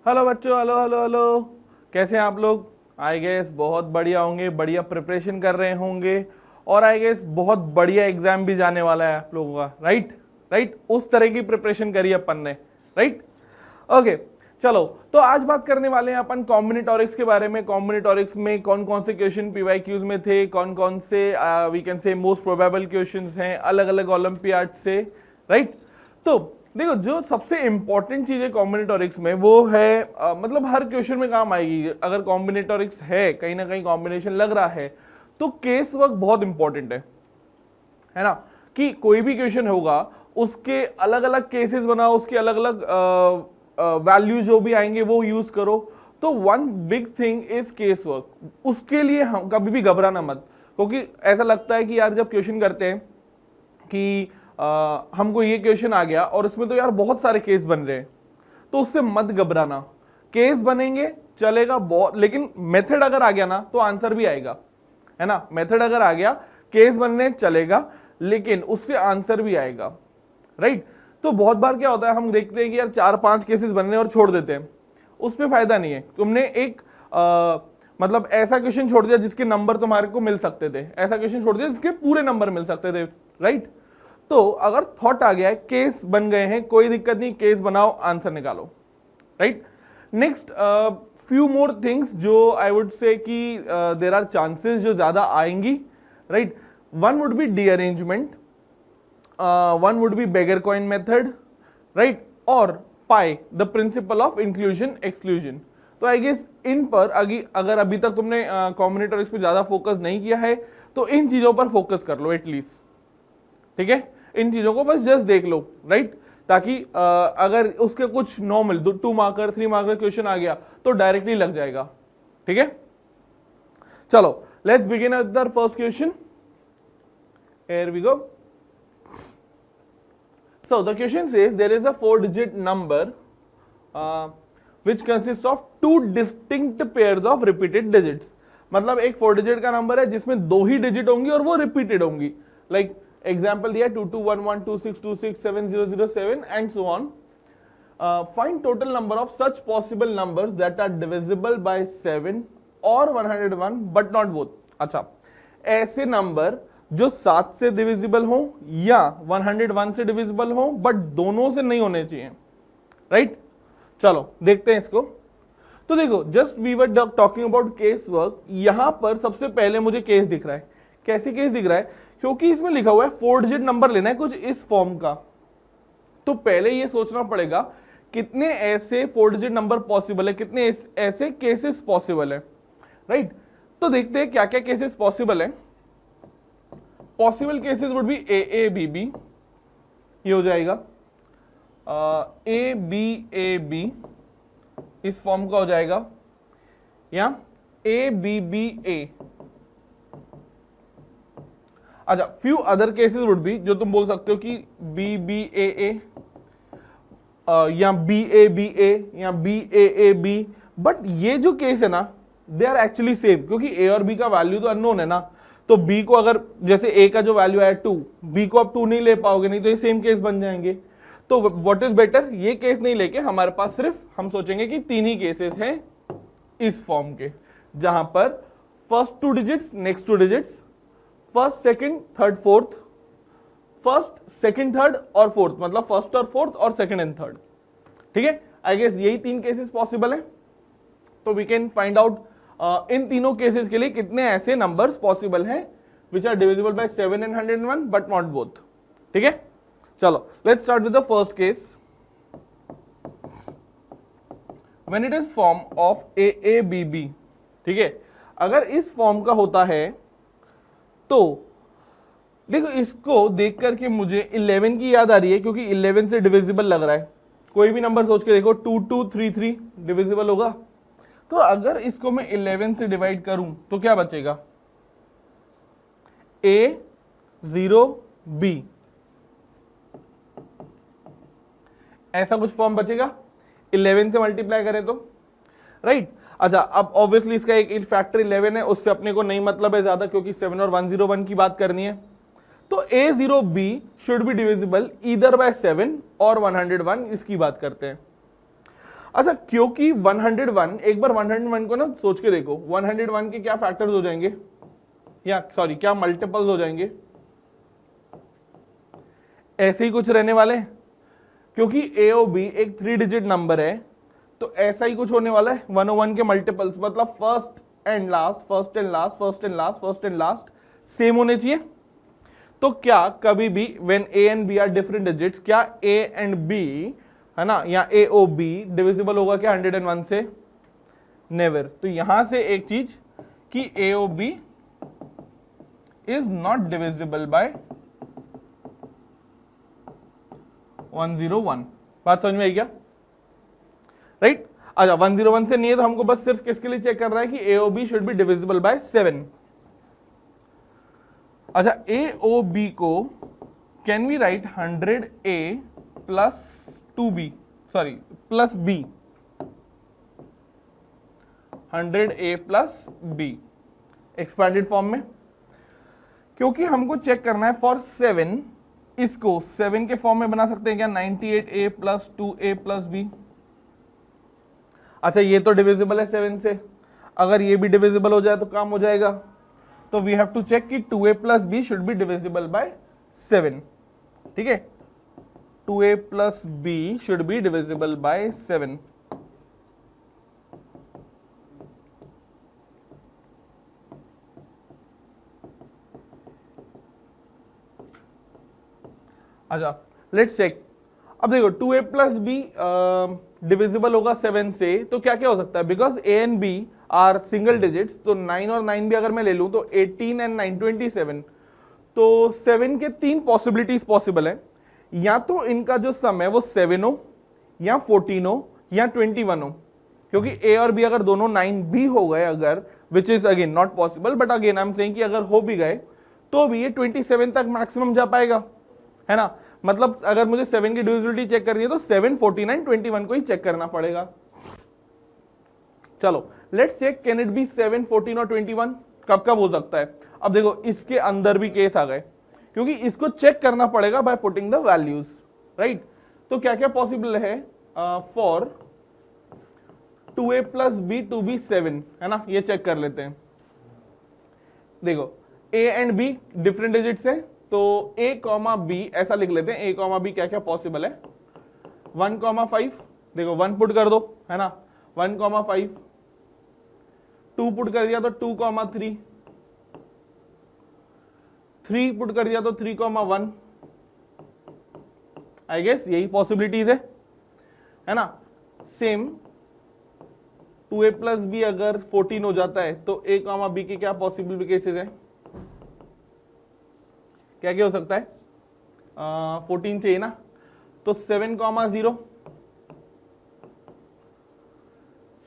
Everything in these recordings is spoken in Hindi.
हेलो बच्चों, हेलो हेलो हेलो। कैसे हैं आप लोग? आई गेस बहुत बढ़िया होंगे, बढ़िया प्रिपरेशन कर रहे होंगे और आई गेस बहुत बढ़िया एग्जाम भी जाने वाला है आप लोगों का। राइट राइट, उस तरह की प्रिपरेशन करी अपन ने। Right, okay. चलो, तो आज बात करने वाले हैं अपन कॉम्बिनेटोरिक्स के बारे में। कॉम्बिनेटोरिक्स में कौन कौन से क्वेश्चन पीवाईक्यूज में थे, कौन कौन से we can say most probable questions हैं अलग अलग ओलंपियाड से। राइट, तो देखो, जो सबसे इंपॉर्टेंट चीज है कॉम्बिनेटोरिक्स में वो है मतलब हर क्वेश्चन में काम आएगी। अगर कॉम्बिनेटोरिक्स है, कहीं ना कहीं कॉम्बिनेशन लग रहा है, तो केस वर्क बहुत इंपॉर्टेंट है ना। कि कोई भी क्वेश्चन होगा उसके अलग अलग केसेस बनाओ, उसके अलग अलग वैल्यू जो भी आएंगे वो यूज करो। तो one big thing is case work. उसके लिए हम कभी भी घबराना मत, क्योंकि ऐसा लगता है कि यार जब क्वेश्चन करते हैं कि हमको ये क्वेश्चन आ गया और इसमें तो यार बहुत सारे केस बन रहे हैं, तो उससे मत घबराना। केस बनेंगे चलेगा बहुत, लेकिन मेथड अगर आ गया ना तो आंसर भी आएगा, है ना। मेथड अगर आ गया, केस बनने चलेगा लेकिन उससे आंसर भी आएगा। राइट, तो बहुत बार क्या होता है, हम देखते हैं कि यार 4-5 केसेस बनने और छोड़ देते हैं, उसमें फायदा नहीं है। तुमने एक मतलब ऐसा क्वेश्चन छोड़ दिया जिसके नंबर तुम्हारे को मिल सकते थे, ऐसा क्वेश्चन छोड़ दिया जिसके पूरे नंबर मिल सकते थे। राइट, तो अगर थॉट आ गया है, केस बन गए हैं, कोई दिक्कत नहीं, केस बनाओ, आंसर निकालो। Right, next few more things जो आई वुड से कि देर आर चांसेस जो ज्यादा आएंगी। Right, one would be derangement, one would be beggar coin method, right, और by the principle of inclusion exclusion. तो आई गेस इन पर अगर अभी तक तुमने कॉम्बिनेटोरिक्स पे ज्यादा फोकस नहीं किया है तो इन चीजों पर फोकस कर लो एटलीस्ट। ठीक है, इन चीजों को बस जस्ट देख लो। राइट, ताकि अगर उसके कुछ नॉर्मल 2 मार्कर 3 मार्कर क्वेश्चन आ गया तो डायरेक्टली लग जाएगा। ठीक है, चलो let's begin with the first question. Here we go. So the question says there is a 4-digit number which consists of 2 distinct pairs of repeated digits। मतलब एक 4 डिजिट का नंबर है जिसमें 2 ही डिजिट होंगी और वो रिपीटेड होंगी। लाइक एग्जाम्पल दिया 221126267007 and so on. Find total number of such possible numbers that are divisible by 7 और 101 बट नॉट बोथ। अच्छा, ऐसे नंबर जो 7 से डिविजिबल हो या 101 से डिविजिबल हो बट दोनों से नहीं होने चाहिए। राइट, चलो देखते हैं इसको। तो देखो, just we were talking about case work. यहां पर सबसे पहले मुझे केस दिख रहा है। कैसे केस दिख रहा है? क्योंकि इसमें लिखा हुआ है 4 डिजिट नंबर लेना है कुछ इस फॉर्म का। तो पहले ये सोचना पड़ेगा कितने ऐसे 4 डिजिट नंबर पॉसिबल है, कितने ऐसे केसेस पॉसिबल है। राइट, तो देखते हैं क्या क्या केसेस पॉसिबल है। Possible cases would be A A B B, ये हो जाएगा ए बी इस फॉर्म का हो जाएगा, या ए बी बी ए। अच्छा, few other cases would B, जो तुम बोल सकते हो कि बी बी ए ए या बी ए या बी ए बी। बट ये जो केस है ना, दे आर एक्चुअली सेम, क्योंकि ए और बी का वैल्यू तो अननोन है ना। तो बी को अगर जैसे ए का जो वैल्यू है 2, बी को आप 2 नहीं ले पाओगे, नहीं तो ये सेम केस बन जाएंगे। तो व्हाट इज बेटर, ये केस नहीं लेके हमारे पास सिर्फ हम सोचेंगे कि 3 ही केसेस हैं इस फॉर्म के, जहां पर first 2 digits, next 2 digits, first second third fourth, first second third और फोर्थ, मतलब फर्स्ट और फोर्थ और सेकंड एंड थर्ड। ठीक है, आई गेस यही 3 केसेस पॉसिबल है। तो we can find out in तीनों केसेस के लिए कितने ऐसे नंबर्स पॉसिबल हैं which are divisible by 7 and 101 but not both. ठीक है, चलो let's start with the first case. When it is form of A A B B, ठीक है, अगर इस फॉर्म का होता है तो देखो, इसको देख करके मुझे 11 की याद आ रही है, क्योंकि 11 से डिविजिबल लग रहा है। कोई भी नंबर सोच के देखो, 2233 डिविजिबल होगा। तो अगर इसको मैं 11 से डिवाइड करूं तो क्या बचेगा? A 0 B, ऐसा कुछ फॉर्म बचेगा 11 से मल्टीप्लाई करें तो। राइट, अच्छा, अब ऑब्वियसली इसका एक फैक्टर 11 है, उससे अपने को नहीं मतलब है ज्यादा, क्योंकि 7 और 101 की बात करनी है। तो A0B should be divisible either by 7 और 101, इसकी बात करते हैं। अच्छा, क्योंकि 101, एक बार 101 को ना सोच के देखो, 101 के क्या फैक्टर्स हो जाएंगे, या सॉरी क्या मल्टीपल्स हो जाएंगे, ऐसे ही कुछ रहने वाले हैं, क्योंकि ए ओ बी एक 3 डिजिट नंबर है, तो ऐसा ही कुछ होने वाला है। 101 के मल्टीपल्स मतलब first and last, first and last, first and last, first and last same होने चाहिए। तो क्या कभी भी when A and B are different digits, क्या ए एंड बी है ना, या ए ओ बी डिविजिबल होगा क्या 101 से? नेवर। तो यहां से एक चीज कि A O B is not divisible by 101। बात समझ में आई क्या? राइट। अच्छा, 101 से नहीं है तो हमको बस सिर्फ किसके लिए चेक कर रहा है कि A O B should be divisible by 7। अच्छा, ए ओ बी को can we write 100A plus 2B, sorry plus B, 100A plus B expanded form में, क्योंकि हमको चेक करना है फॉर 7, इसको 7 के फॉर्म में बना सकते हैं क्या? 98A plus 2A plus B। अच्छा, ये तो डिविजिबल है 7 से, अगर ये भी डिविजिबल हो जाए तो काम हो जाएगा। तो वी हैव टू चेक कि 2A plus B should be divisible by 7। ठीक है, 2A plus B should be divisible by 7। अच्छा, लेट्स चेक। अब देखो 2A प्लस बी डिविजिबल होगा 7 से, तो क्या क्या हो सकता है? Because A and B are single digits, तो 9 और 9 भी अगर मैं ले लूं तो 18 एंड 9 27। तो 7 के 3 पॉसिबिलिटीज पॉसिबल है, या तो इनका जो सम है वो 7 हो, या 14 हो, या 21 हो। क्योंकि A और B अगर दोनों 9 भी हो गए अगर, which is again not possible, but again I am saying कि अगर हो भी गए तो भी ये 27 तक मैक्सिमम जा पाएगा, है ना। मतलब अगर मुझे 7 की डिविजिबिलिटी चेक करनी है तो 7, 49, 21 को ही चेक करना पड़ेगा। चलो let's check, can it be 7, 14 और 21? कब कब हो सकता है? अब देखो इसके अंदर भी केस आ गए, क्योंकि इसको चेक करना पड़ेगा by putting the values, right. तो क्या क्या पॉसिबल है for 2A plus B to be 7, है ना, ये चेक कर लेते हैं। देखो A and B different digits है, तो A कॉमा B ऐसा लिख लेते हैं। A कॉमा B क्या क्या पॉसिबल है? 1,5, देखो 1 पुट कर दो, है ना, 1,5, 2 पुट कर दिया तो 2,3, 3 पुट कर दिया तो 3,1। आई गेस यही पॉसिबिलिटीज है ना। सेम 2A प्लस बी अगर 14 हो जाता है तो A कॉमा B के क्या पॉसिबल केसेस है? क्या क्या हो सकता है? 14 चाहिए ना, तो 7,0,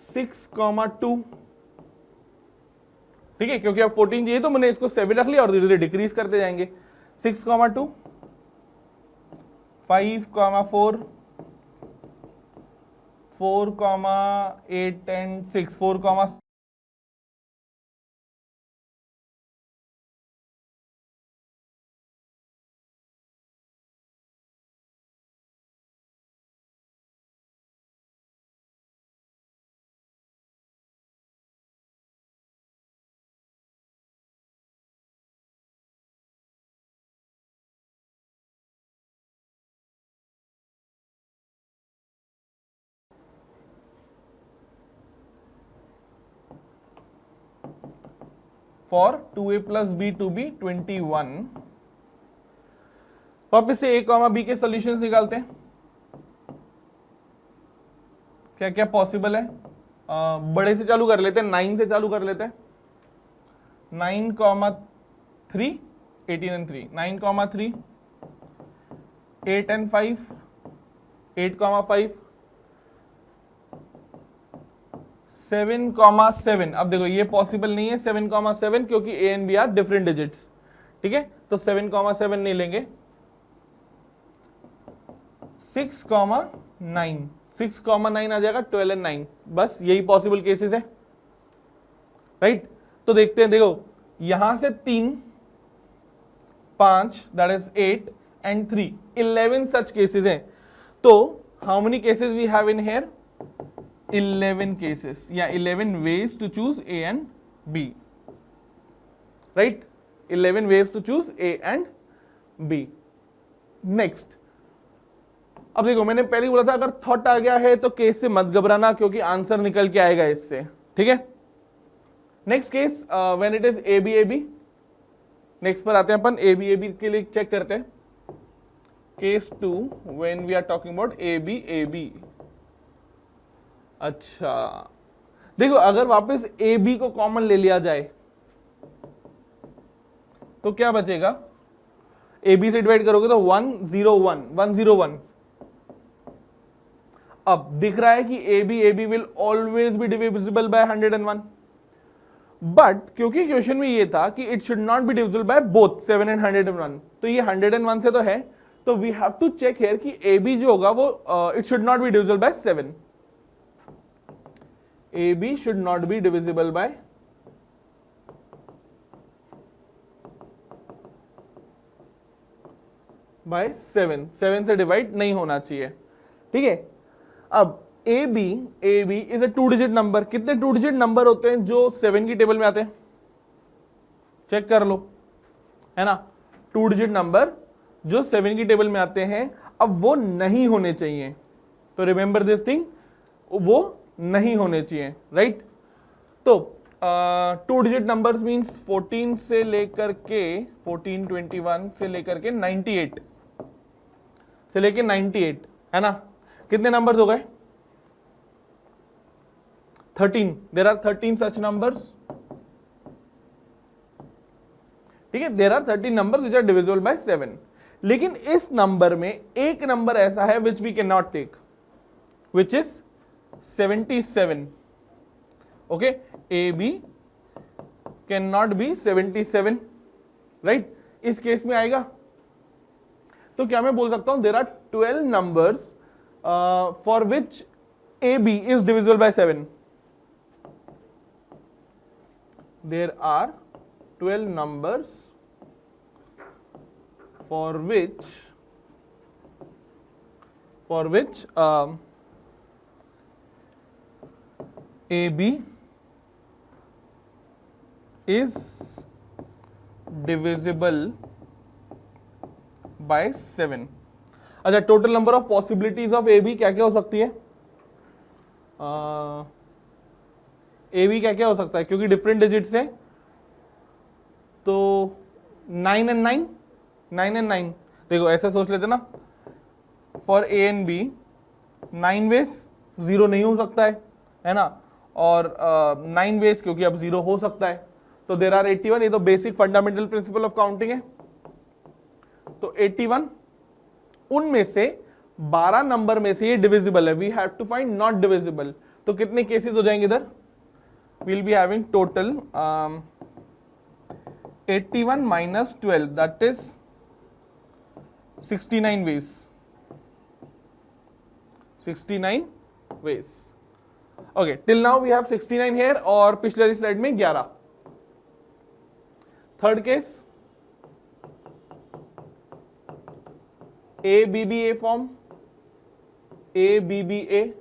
6,2। ठीक है, क्योंकि अब 14 चाहिए तो मैंने इसको 7 रख लिया और धीरे धीरे डिक्रीज करते जाएंगे। 6,2, 5,4, 4,8 and 6, 4, for 2A plus B to be 21। वापिस से A कॉमा B के सॉल्यूशंस निकालते हैं। क्या क्या पॉसिबल है? बड़े से चालू कर लेते हैं, 9 से चालू कर लेते हैं। 9,3, 18 एंड 3, 9,3, 8 एंड 5, 8,5, 7,7। अब देखो ये पॉसिबल नहीं है 7,7, क्योंकि A and B are different digits. ठीक है, तो 7,7 नहीं लेंगे। 6,9, 6,9 आ जाएगा, 12 एंड 9, बस यही पॉसिबल केसेस है, राइट। तो देखते हैं, देखो यहां से 3, 5 that is 8 and 3, 11 such cases हैं। तो how many cases we have in here? 11 cases या 11 ways to choose A and B, right, 11 ways to choose A and B. Next, अब देखो मैंने पहले ही बोला था अगर थॉट आ गया है तो केस से मत घबराना क्योंकि आंसर निकल के आएगा इससे, ठीक है। Next case when it is A B A B, next पर आते हैं अपन, ए बी के लिए चेक करते हैं। Case 2 when we are talking about A B. अच्छा देखो अगर वापस ए बी को कॉमन ले लिया जाए तो क्या बचेगा, ए बी से डिवाइड करोगे तो 101। अब दिख रहा है कि A B will always be divisible by 101, but क्योंकि क्वेश्चन में ये था कि it should not be divisible by both 7 and 101, तो ये 101 से तो है, तो we have to check here कि ए बी जो होगा वो it should not be divisible by 7, A B should not be divisible by 7 से डिवाइड नहीं होना चाहिए, ठीक है। अब ए B is a 2 digit number, कितने 2 डिजिट नंबर होते हैं जो 7 की टेबल में आते हैं, चेक कर लो, है ना, 2 डिजिट नंबर जो 7 की टेबल में आते हैं, अब वो नहीं होने चाहिए, तो रिमेंबर दिस थिंग, वो नहीं होने चाहिए, राइट। तो 2 डिजिट नंबर्स मींस 14 से लेकर के 14, 21 से लेकर के 98 है ना, कितने नंबर्स हो गए, 13, देयर आर 13 सच नंबर्स, ठीक है, there are 13 numbers which are divisible by 7, लेकिन इस नंबर में एक नंबर ऐसा है which we can not take, which is 77, okay, A B can not be 77, right, इस केस में आएगा। तो क्या मैं बोल सकता हूं there are 12 numbers for which A B is divisible by 7, there are 12 numbers for which AB is divisible by 7। अच्छा, total number of possibilities of AB क्या क्या हो सकती है, AB क्या क्या हो सकता है, क्योंकि डिफरेंट डिजिट्स है, तो 9 and 9, देखो ऐसे सोच लेते ना, for A and B 9 ways 0 नहीं हो सकता है ना, और 9 वेज क्योंकि अब 0 हो सकता है, तो देयर आर 81, ये तो basic fundamental principle of counting है, तो 81 उनमें से 12 नंबर में से ये डिविजिबल है, we have to find not divisible, तो कितने केसेस हो जाएंगे इधर, we'll be having total 81 minus 12, that is 69 ways, 69 ways, okay, till now we have 69 here, और पिछले स्लाइड में 11। Third case, A B B A form, A B B A,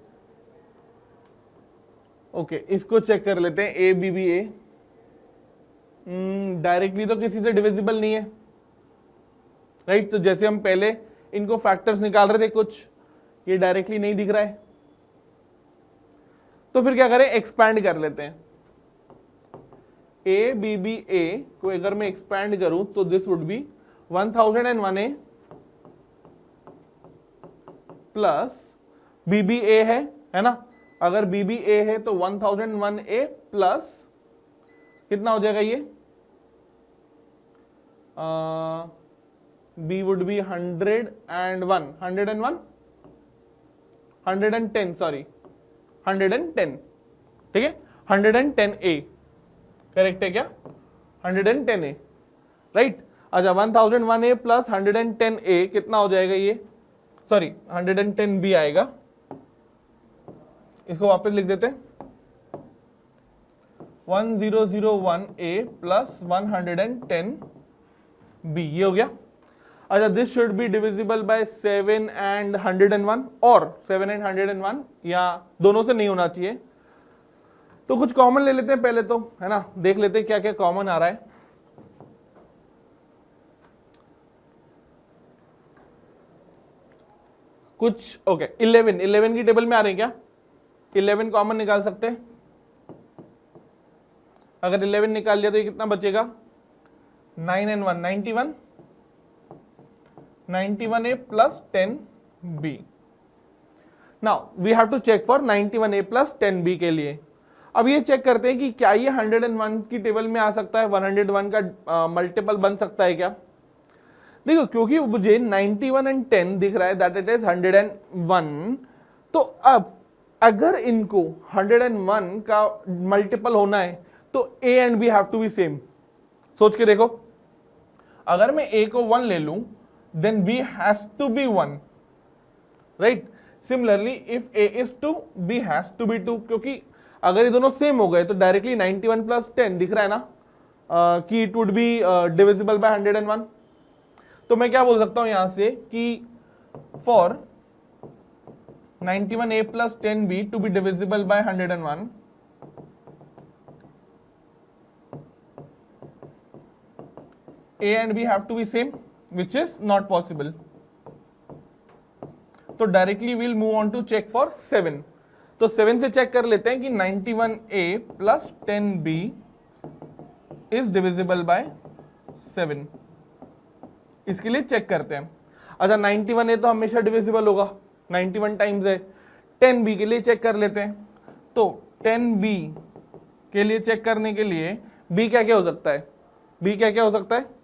okay, इसको चेक कर लेते हैं, A B B A directly तो किसी से डिविजिबल नहीं है, राइट, तो जैसे हम पहले इनको फैक्टर्स निकाल रहे थे कुछ, ये डायरेक्टली नहीं दिख रहा है, तो फिर क्या करें, एक्सपैंड कर लेते हैं, ए बी बी ए को अगर मैं एक्सपैंड करूं तो this would be 1001A plus B B A है ना, अगर बी बी ए है तो 1001A प्लस कितना हो जाएगा ये, बी वुड बी 110, सॉरी 110, ठीक है, 110A करेक्ट है क्या, 110A, राइट। अच्छा, 1001A प्लस 110A कितना हो जाएगा ये, सॉरी 110B आएगा, इसको वापस लिख देते हैं, 1001A प्लस 110B, ये हो गया। अच्छा, this should be divisible by 7 and 101 और 7 and 101, या दोनों से नहीं होना चाहिए। तो कुछ कॉमन ले लेते हैं पहले तो, है ना, देख लेते हैं क्या क्या कॉमन आ रहा है। कुछ ओके, 11 की टेबल में आ रहे हैं क्या? 11 कॉमन निकाल सकते हैं। अगर 11 निकाल लिया तो ये कितना बचेगा? 9 and 1 91, 91A plus 10B। Now we have to check for 91A plus 10B के लिए। अब ये चेक करते हैं कि क्या ये 101 की टेबल में आ सकता है, 101 का मल्टीपल बन सकता है क्या? देखो, क्योंकि मुझे 91 and 10 दिख रहा है, दैट इट इज 101, तो अब अगर इनको 101 का मल्टीपल होना है तो A and B have to be same. सोच के देखो, अगर मैं A को 1 ले लूं then B has to be 1, right? Similarly, if A is 2, B has to be 2, क्योंकि अगर ये दोनों सेम हो गए तो डायरेक्टली 91 plus 10 दिख रहा है ना, कि it would be divisible by 101। तो मैं क्या बोल सकता हूं यहां से कि for 91A plus 10B to be divisible by 101, A and B have to be same, which is not possible. तो directly we'll move on to check for 7। तो 7 से चेक कर लेते हैं कि 91A plus 10B is divisible by 7। इसके लिए चेक करते हैं। अच्छा, 91A तो हमेशा डिविजिबल होगा, 91 टाइम्स है। 10B के लिए चेक कर लेते हैं। तो 10B के लिए चेक करने के लिए B क्या क्या हो सकता है? B क्या क्या हो सकता है?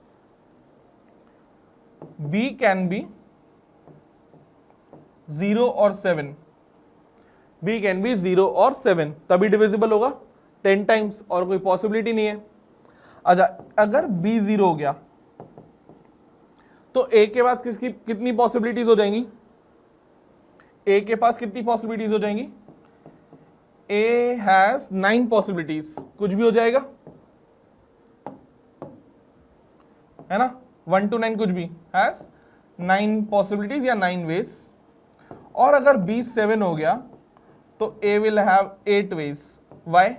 B कैन बी 0 और 7। B कैन बी 0 और 7, तभी डिविजिबल होगा 10 टाइम्स, और कोई पॉसिबिलिटी नहीं है। अच्छा, अगर B 0 हो गया तो A के बाद किसकी कितनी पॉसिबिलिटीज हो जाएंगी? A के पास कितनी पॉसिबिलिटीज हो जाएंगी? A हैज 9 पॉसिबिलिटीज, कुछ भी हो जाएगा, है ना, 1 to 9 कुछ भी, हैज 9 पॉसिबिलिटीज या 9 वेज। और अगर B 7 हो गया तो A will have 8 ways. Why?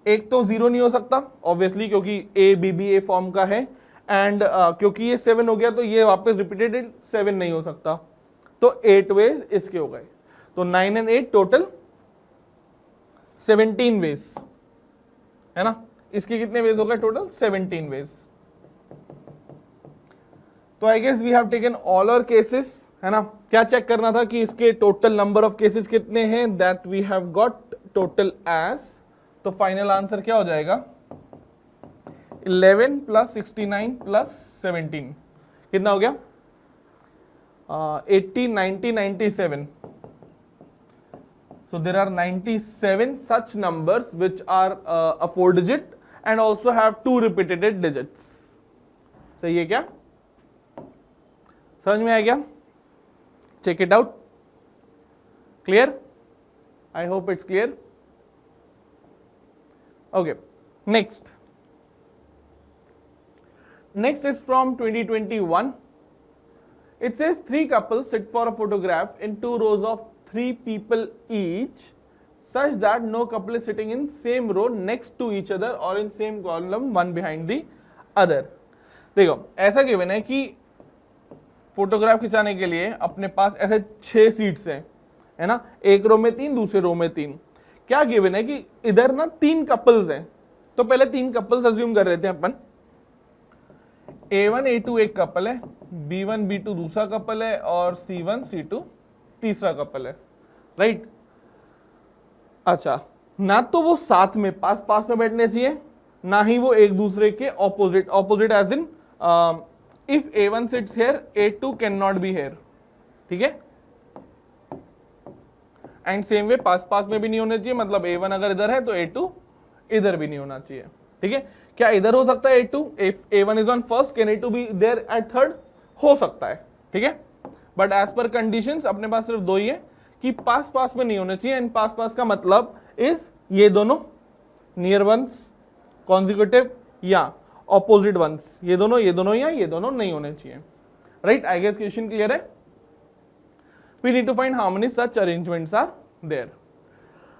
एक तो 0 नहीं हो सकता ऑब्वियसली, क्योंकि A B B A form का है, एंड क्योंकि ये 7 हो गया तो ये वापस रिपीटेड 7 नहीं हो सकता, तो 8 वेज इसके हो गए। तो 9 and 8 टोटल 17 वेज, है ना। इसके कितने वेज हो गए? Total 17 ways. तो I guess we have taken all our cases, है ना। क्या चेक करना था कि इसके टोटल नंबर ऑफ केसेस कितने हैं? That we have got total as, तो फाइनल आंसर क्या हो जाएगा? 11 plus 69 plus 17 कितना हो गया? 80, 90, 97। So there are 97 such numbers which are a 4 digit and also have 2 repeated digits। सही है क्या? समझ में आ गया? Check it out। Clear? I hope it's clear। Okay, next is from 2021। It says 3 couples sit for a photograph in 2 rows of 3 people each, such that no couple is sitting in same row next to each other or in same column one behind the other। देखो, ऐसा गिवन है कि फोटोग्राफ खिंचाने के लिए अपने पास ऐसे 6 सीट्स हैं, है ना, एक रो में 3, दूसरे रो में 3। क्या गिवन है कि इधर ना 3 कपल्स हैं, तो पहले 3 कपल्स अज्यूम कर रहे थे अपन। A1 A2 एक कपल है, B1 B2 दूसरा कपल है, और C1 C2 तीसरा कपल है, राइट। अच्छा, ना तो वो साथ में पास पास में बैठने चाहिए, ना ही वो एक दूसरे के opposite. Opposite as in if A1 sits here, A2 can not be here, ठीक है। एंड सेम वे पास पास में भी नहीं होने चाहिए, मतलब A1 अगर इधर है तो A2 इधर भी नहीं होना चाहिए, ठीक है। क्या इधर हो सकता है A2? If A1 is on first, can A2 be there at third? हो सकता है, ठीक है। बट एज पर कंडीशंस अपने पास सिर्फ 2 ही है कि पास पास में नहीं होने चाहिए, एंड पास पास का मतलब इज ये दोनों नियर वंस, कॉन्जिक्यूटिव या ऑपोजिट वंस, ये दोनों या ये दोनों नहीं होने चाहिए, right? I guess question clear है? We need to find how many such arrangements are there.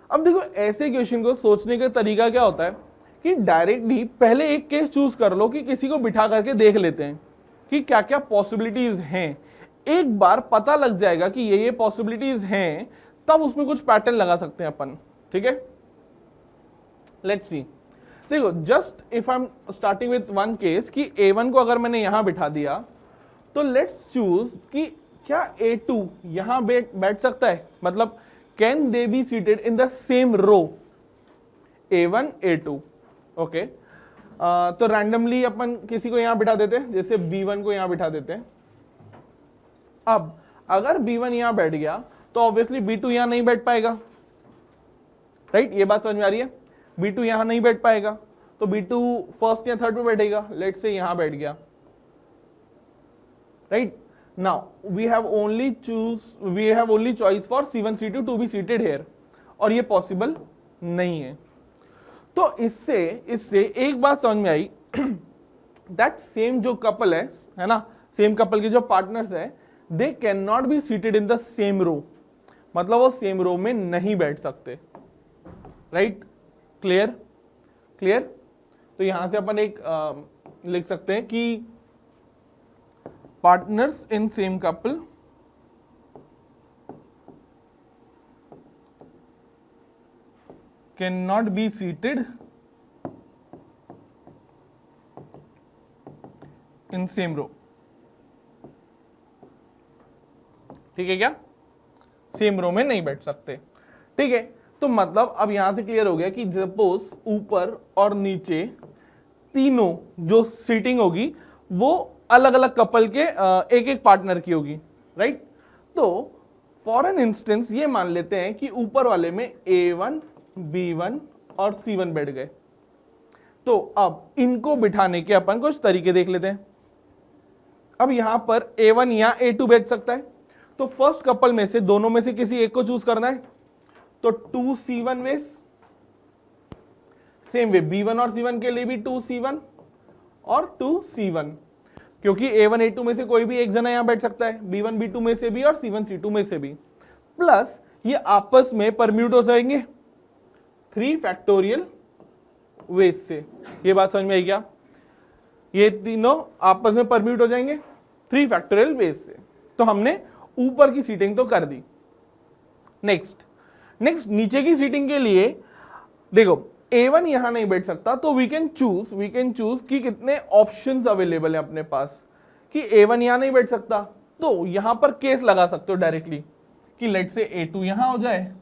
अब देखो ऐसे क्वेश्चन को सोचने का तरीका क्या होता है कि डायरेक्टली पहले एक केस चूज कर लो कि किसी को बिठा करके देख लेते हैं कि क्या क्या पॉसिबिलिटीज हैं। एक बार पता लग जाएगा कि ये पॉसिबिलिटीज हैं, तब उसमें कुछ पैटर्न लगा सकते हैं अपन। ठीक है, लेट्स सी। देखो just if I am starting with one case कि A1 को अगर मैंने यहां बिठा दिया, तो लेट्स चूज कि क्या A2 यहां बैठ सकता है, मतलब can they be seated in the same row A1 A2। Okay, तो रैंडमली अपन किसी को यहां बिठा देते हैं, जैसे B1 को यहां बिठा देते हैं। अब अगर B1 यहां बैठ गया तो ऑब्वियसली B2 यहां नहीं बैठ पाएगा, राइट? ये बात समझ में आ रही है? B2 यहां नहीं बैठ पाएगा, तो B2 फर्स्ट या थर्ड पे बैठेगा। लेट्स से यहां बैठ गया, right? Now we have only choice for C1 C2 to be seated here, और ये पॉसिबल नहीं है। तो इससे एक बात समझ में आई दैट सेम जो कपल है ना, सेम कपल के जो पार्टनर्स है, they can not be seated in the same row, मतलब वो सेम रो में नहीं बैठ सकते, राइट? क्लियर? क्लियर? तो यहां से अपन एक लिख सकते हैं कि partners in same couple can not be seated in same row. ठीक है क्या? सेम रो में नहीं बैठ सकते। ठीक है, तो मतलब अब यहां से क्लियर हो गया कि सपोज ऊपर और नीचे तीनों जो सीटिंग होगी वो अलग अलग कपल के एक एक पार्टनर की होगी, राइट? तो फॉर एन इंस्टेंस ये मान लेते हैं कि ऊपर वाले में A1 B1 और C1 बैठ गए। तो अब इनको बिठाने के अपन कुछ तरीके देख लेते हैं। अब यहां पर A1 या A2 बैठ सकता है, तो फर्स्ट कपल में से दोनों में से किसी एक को चूज करना है, तो 2C1 वेस। सेम वे B1 और C1 के लिए भी 2C1 और 2C1, क्योंकि A1 A2 में से कोई भी एक जना यहां बैठ सकता है, B1 B2 में से भी और C1 C2 में से भी। प्लस ये आपस में परम्यूट हो जाएंगे 3 फैक्टोरियल वेज से। ये बात समझ में आई क्या? ये तीनों आपस में परम्यूट हो जाएंगे 3 फैक्टोरियल वेज से। तो हमने ऊपर की सीटिंग तो कर दी। नेक्स्ट नीचे की सीटिंग के लिए देखो A1 यहां नहीं बैठ सकता, तो वी कैन चूज कि कितने ऑप्शंस अवेलेबल हैं अपने पास कि A1 यहां नहीं बैठ सकता, तो यहां पर केस लगा सकते हो डायरेक्टली कि लेट से A2 यहां हो जाए,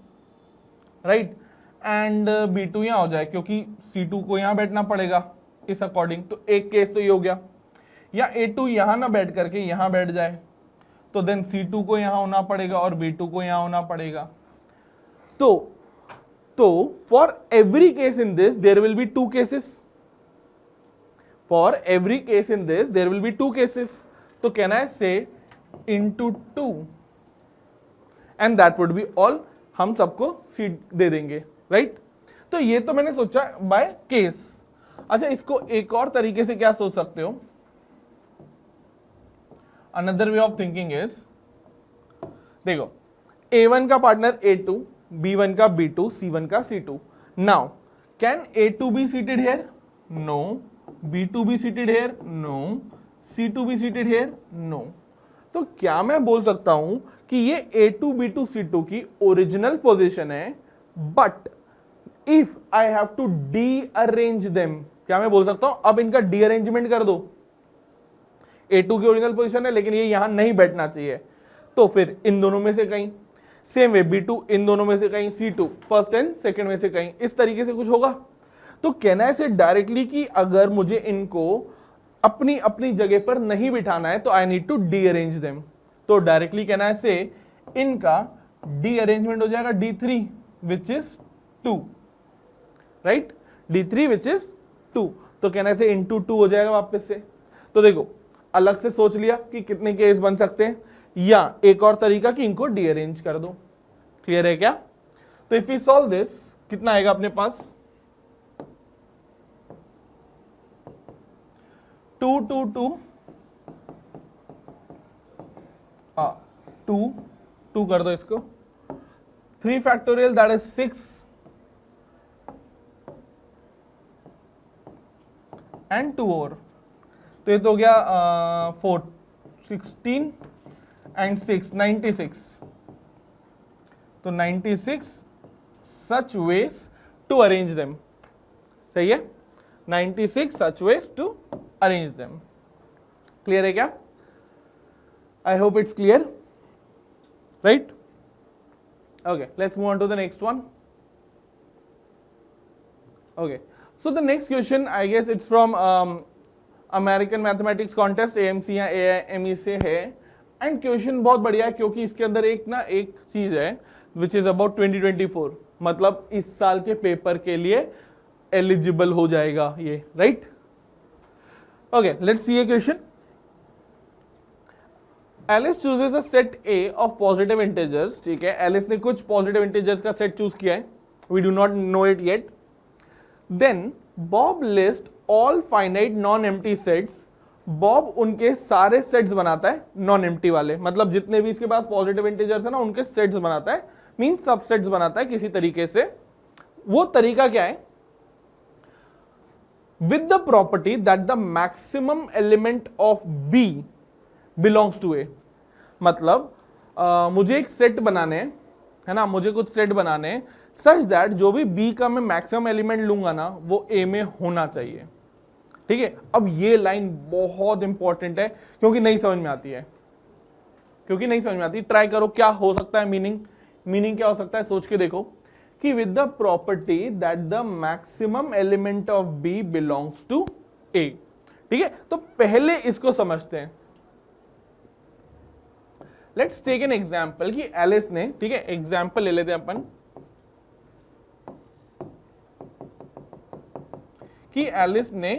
राइट, एंड B2 यहां हो जाए, क्योंकि C2 को यहां बैठना पड़ेगा इस अकॉर्डिंग। तो एक केस तो ये हो गया, या A2 यहां ना बैठ करके यहां बैठ जाए, तो देन C2 को यहां होना पड़ेगा और B2 को यहां होना पड़ेगा। तो for every case in this there will be 2 cases. For every case in this there will be 2 cases. तो can I say into 2 and that would be all. हम सबको सीट दे देंगे, राइट? तो ये तो मैंने सोचा बाय केस। अच्छा, इसको एक और तरीके से क्या सोच सकते हो? Another way of thinking is, देखो A1 का पार्टनर A2, B1 का B2, C1 का C2। Now can A2 be seated here? No. B2 be seated here? No. C2 be seated here? No. तो क्या मैं बोल सकता हूं कि ये A2 B2 C2 की ओरिजिनल पोजीशन है, but if I have to derange them, क्या मैं बोल सकता हूं अब इनका डी अरेंजमेंट कर दो? A2 की ओरिजिनल पोजीशन है लेकिन ये यहां नहीं बैठना चाहिए, तो फिर इन दोनों में से कहीं, सेम वे B2 इन दोनों में से कहीं, C2 फर्स्ट एंड सेकंड में से कहीं, इस तरीके से कुछ होगा। तो कहना है से डायरेक्टली कि अगर मुझे इनको अपनी अपनी जगह पर नहीं बिठाना है तो I need to derange them. तो डायरेक्टली कहना है से इनका डी अरेंजमेंट हो जाएगा D3 which is 2, right? D3 which is 2। तो कहना है से इंटू 2 हो जाएगा वापस से। तो देखो अलग से सोच लिया कि कितने केस बन सकते हैं, या एक और तरीका कि इनको डीअरेंज कर दो। क्लियर है क्या? तो इफ यू सॉल्व दिस, कितना आएगा अपने पास? 2 2 2 2 कर दो इसको, 3 फैक्टोरियल दैट इज 6 एंड 2 और, तो ये तो हो गया 4, 16 एंड 6 96, तो 96 such ways to arrange them, सही है, 96 such ways to arrange them. Clear है क्या? I hope it's clear, right? Okay, let's move on to the next one. Okay, so the next question I guess it's from American Mathematics Contest, AMC या AIME से है, एंड क्वेश्चन बहुत बढ़िया है क्योंकि इसके अंदर एक चीज है विच इज अबाउट 2024, मतलब इस साल के पेपर के लिए एलिजिबल हो जाएगा ये, right? Okay, let's see a question. Alice chooses a set A of positive integers, ठीक है, एलिस ने कुछ पॉजिटिव इंटीजर्स का सेट चूज किया है, we do not know it yet. Then Bob lists all finite non-empty sets. Bob उनके सारे सेट्स बनाता है नॉन एम्प्टी वाले, मतलब जितने भी इसके पास पॉजिटिव इंटीजर्स है ना उनके सेट्स बनाता है, मीन सबसेट्स बनाता है किसी तरीके से। वो तरीका क्या है? With the property that the maximum element of B belongs to A, मतलब मुझे एक सेट बनाने है ना, मुझे कुछ सेट बनाने सच दैट जो भी बी का मैं मैक्सिमम एलिमेंट लूंगा ना वो ए में होना चाहिए, ठीक है। अब ये लाइन बहुत इंपॉर्टेंट है क्योंकि नहीं समझ में आती है, ट्राई करो क्या हो सकता है मीनिंग क्या हो सकता है, सोच के देखो कि with the property that the maximum element of B belongs to A, ठीक है। तो पहले इसको समझते हैं। लेट्स टेक एन एग्जाम्पल कि एलिस ने, ठीक है, एग्जाम्पल ले लेते हैं अपन कि एलिस ने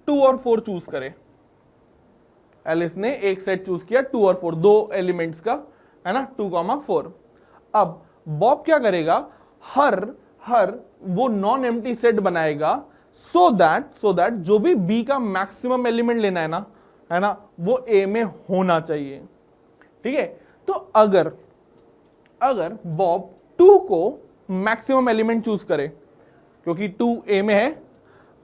2 और 4 चूज करे। एलिस ने एक सेट चूज किया 2 और 4, दो एलिमेंट्स का, है ना, 2,4। अब बॉब क्या करेगा, हर वो नॉन एम्प्टी सेट बनाएगा सो दैट जो भी बी का मैक्सिमम एलिमेंट लेना है ना वो ए में होना चाहिए, ठीक है। तो अगर बॉब 2 को मैक्सिमम एलिमेंट चूज करे क्योंकि 2 ए में है,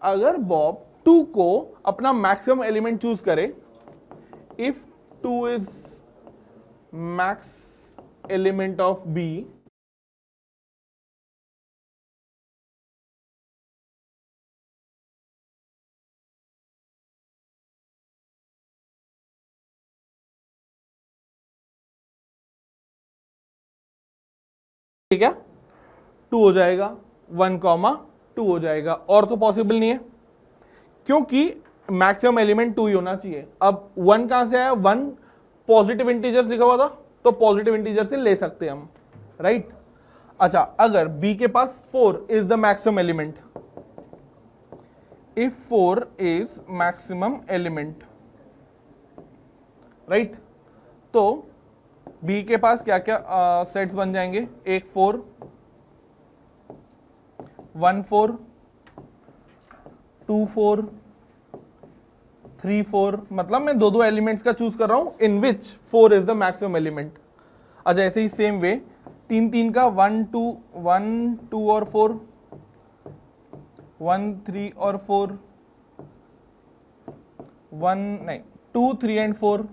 अगर बॉब 2 को अपना मैक्सिमम एलिमेंट चूज करे, if 2 is max element of B, ठीक है, 2 हो जाएगा, 1,2 हो जाएगा, और तो पॉसिबल नहीं है क्योंकि मैक्सिमम एलिमेंट 2 ही होना चाहिए। अब 1 कहां से आया, 1 पॉजिटिव इंटीजर्स लिखा हुआ था तो पॉजिटिव इंटीजर से ले सकते हैं हम, राइट। अच्छा, अगर बी के पास 4 is the maximum element, if 4 is maximum element, right, तो बी के पास क्या क्या सेट्स बन जाएंगे, एक 4, 1 4, 2 4, 3 4, मतलब मैं दो एलिमेंट्स का चूज कर रहा हूं इन विच 4 इज द मैक्सिमम एलिमेंट। अच्छा, ऐसे ही सेम वे 3 का 1 2 और 4, 1 3 और 4, 2 3 एंड 4,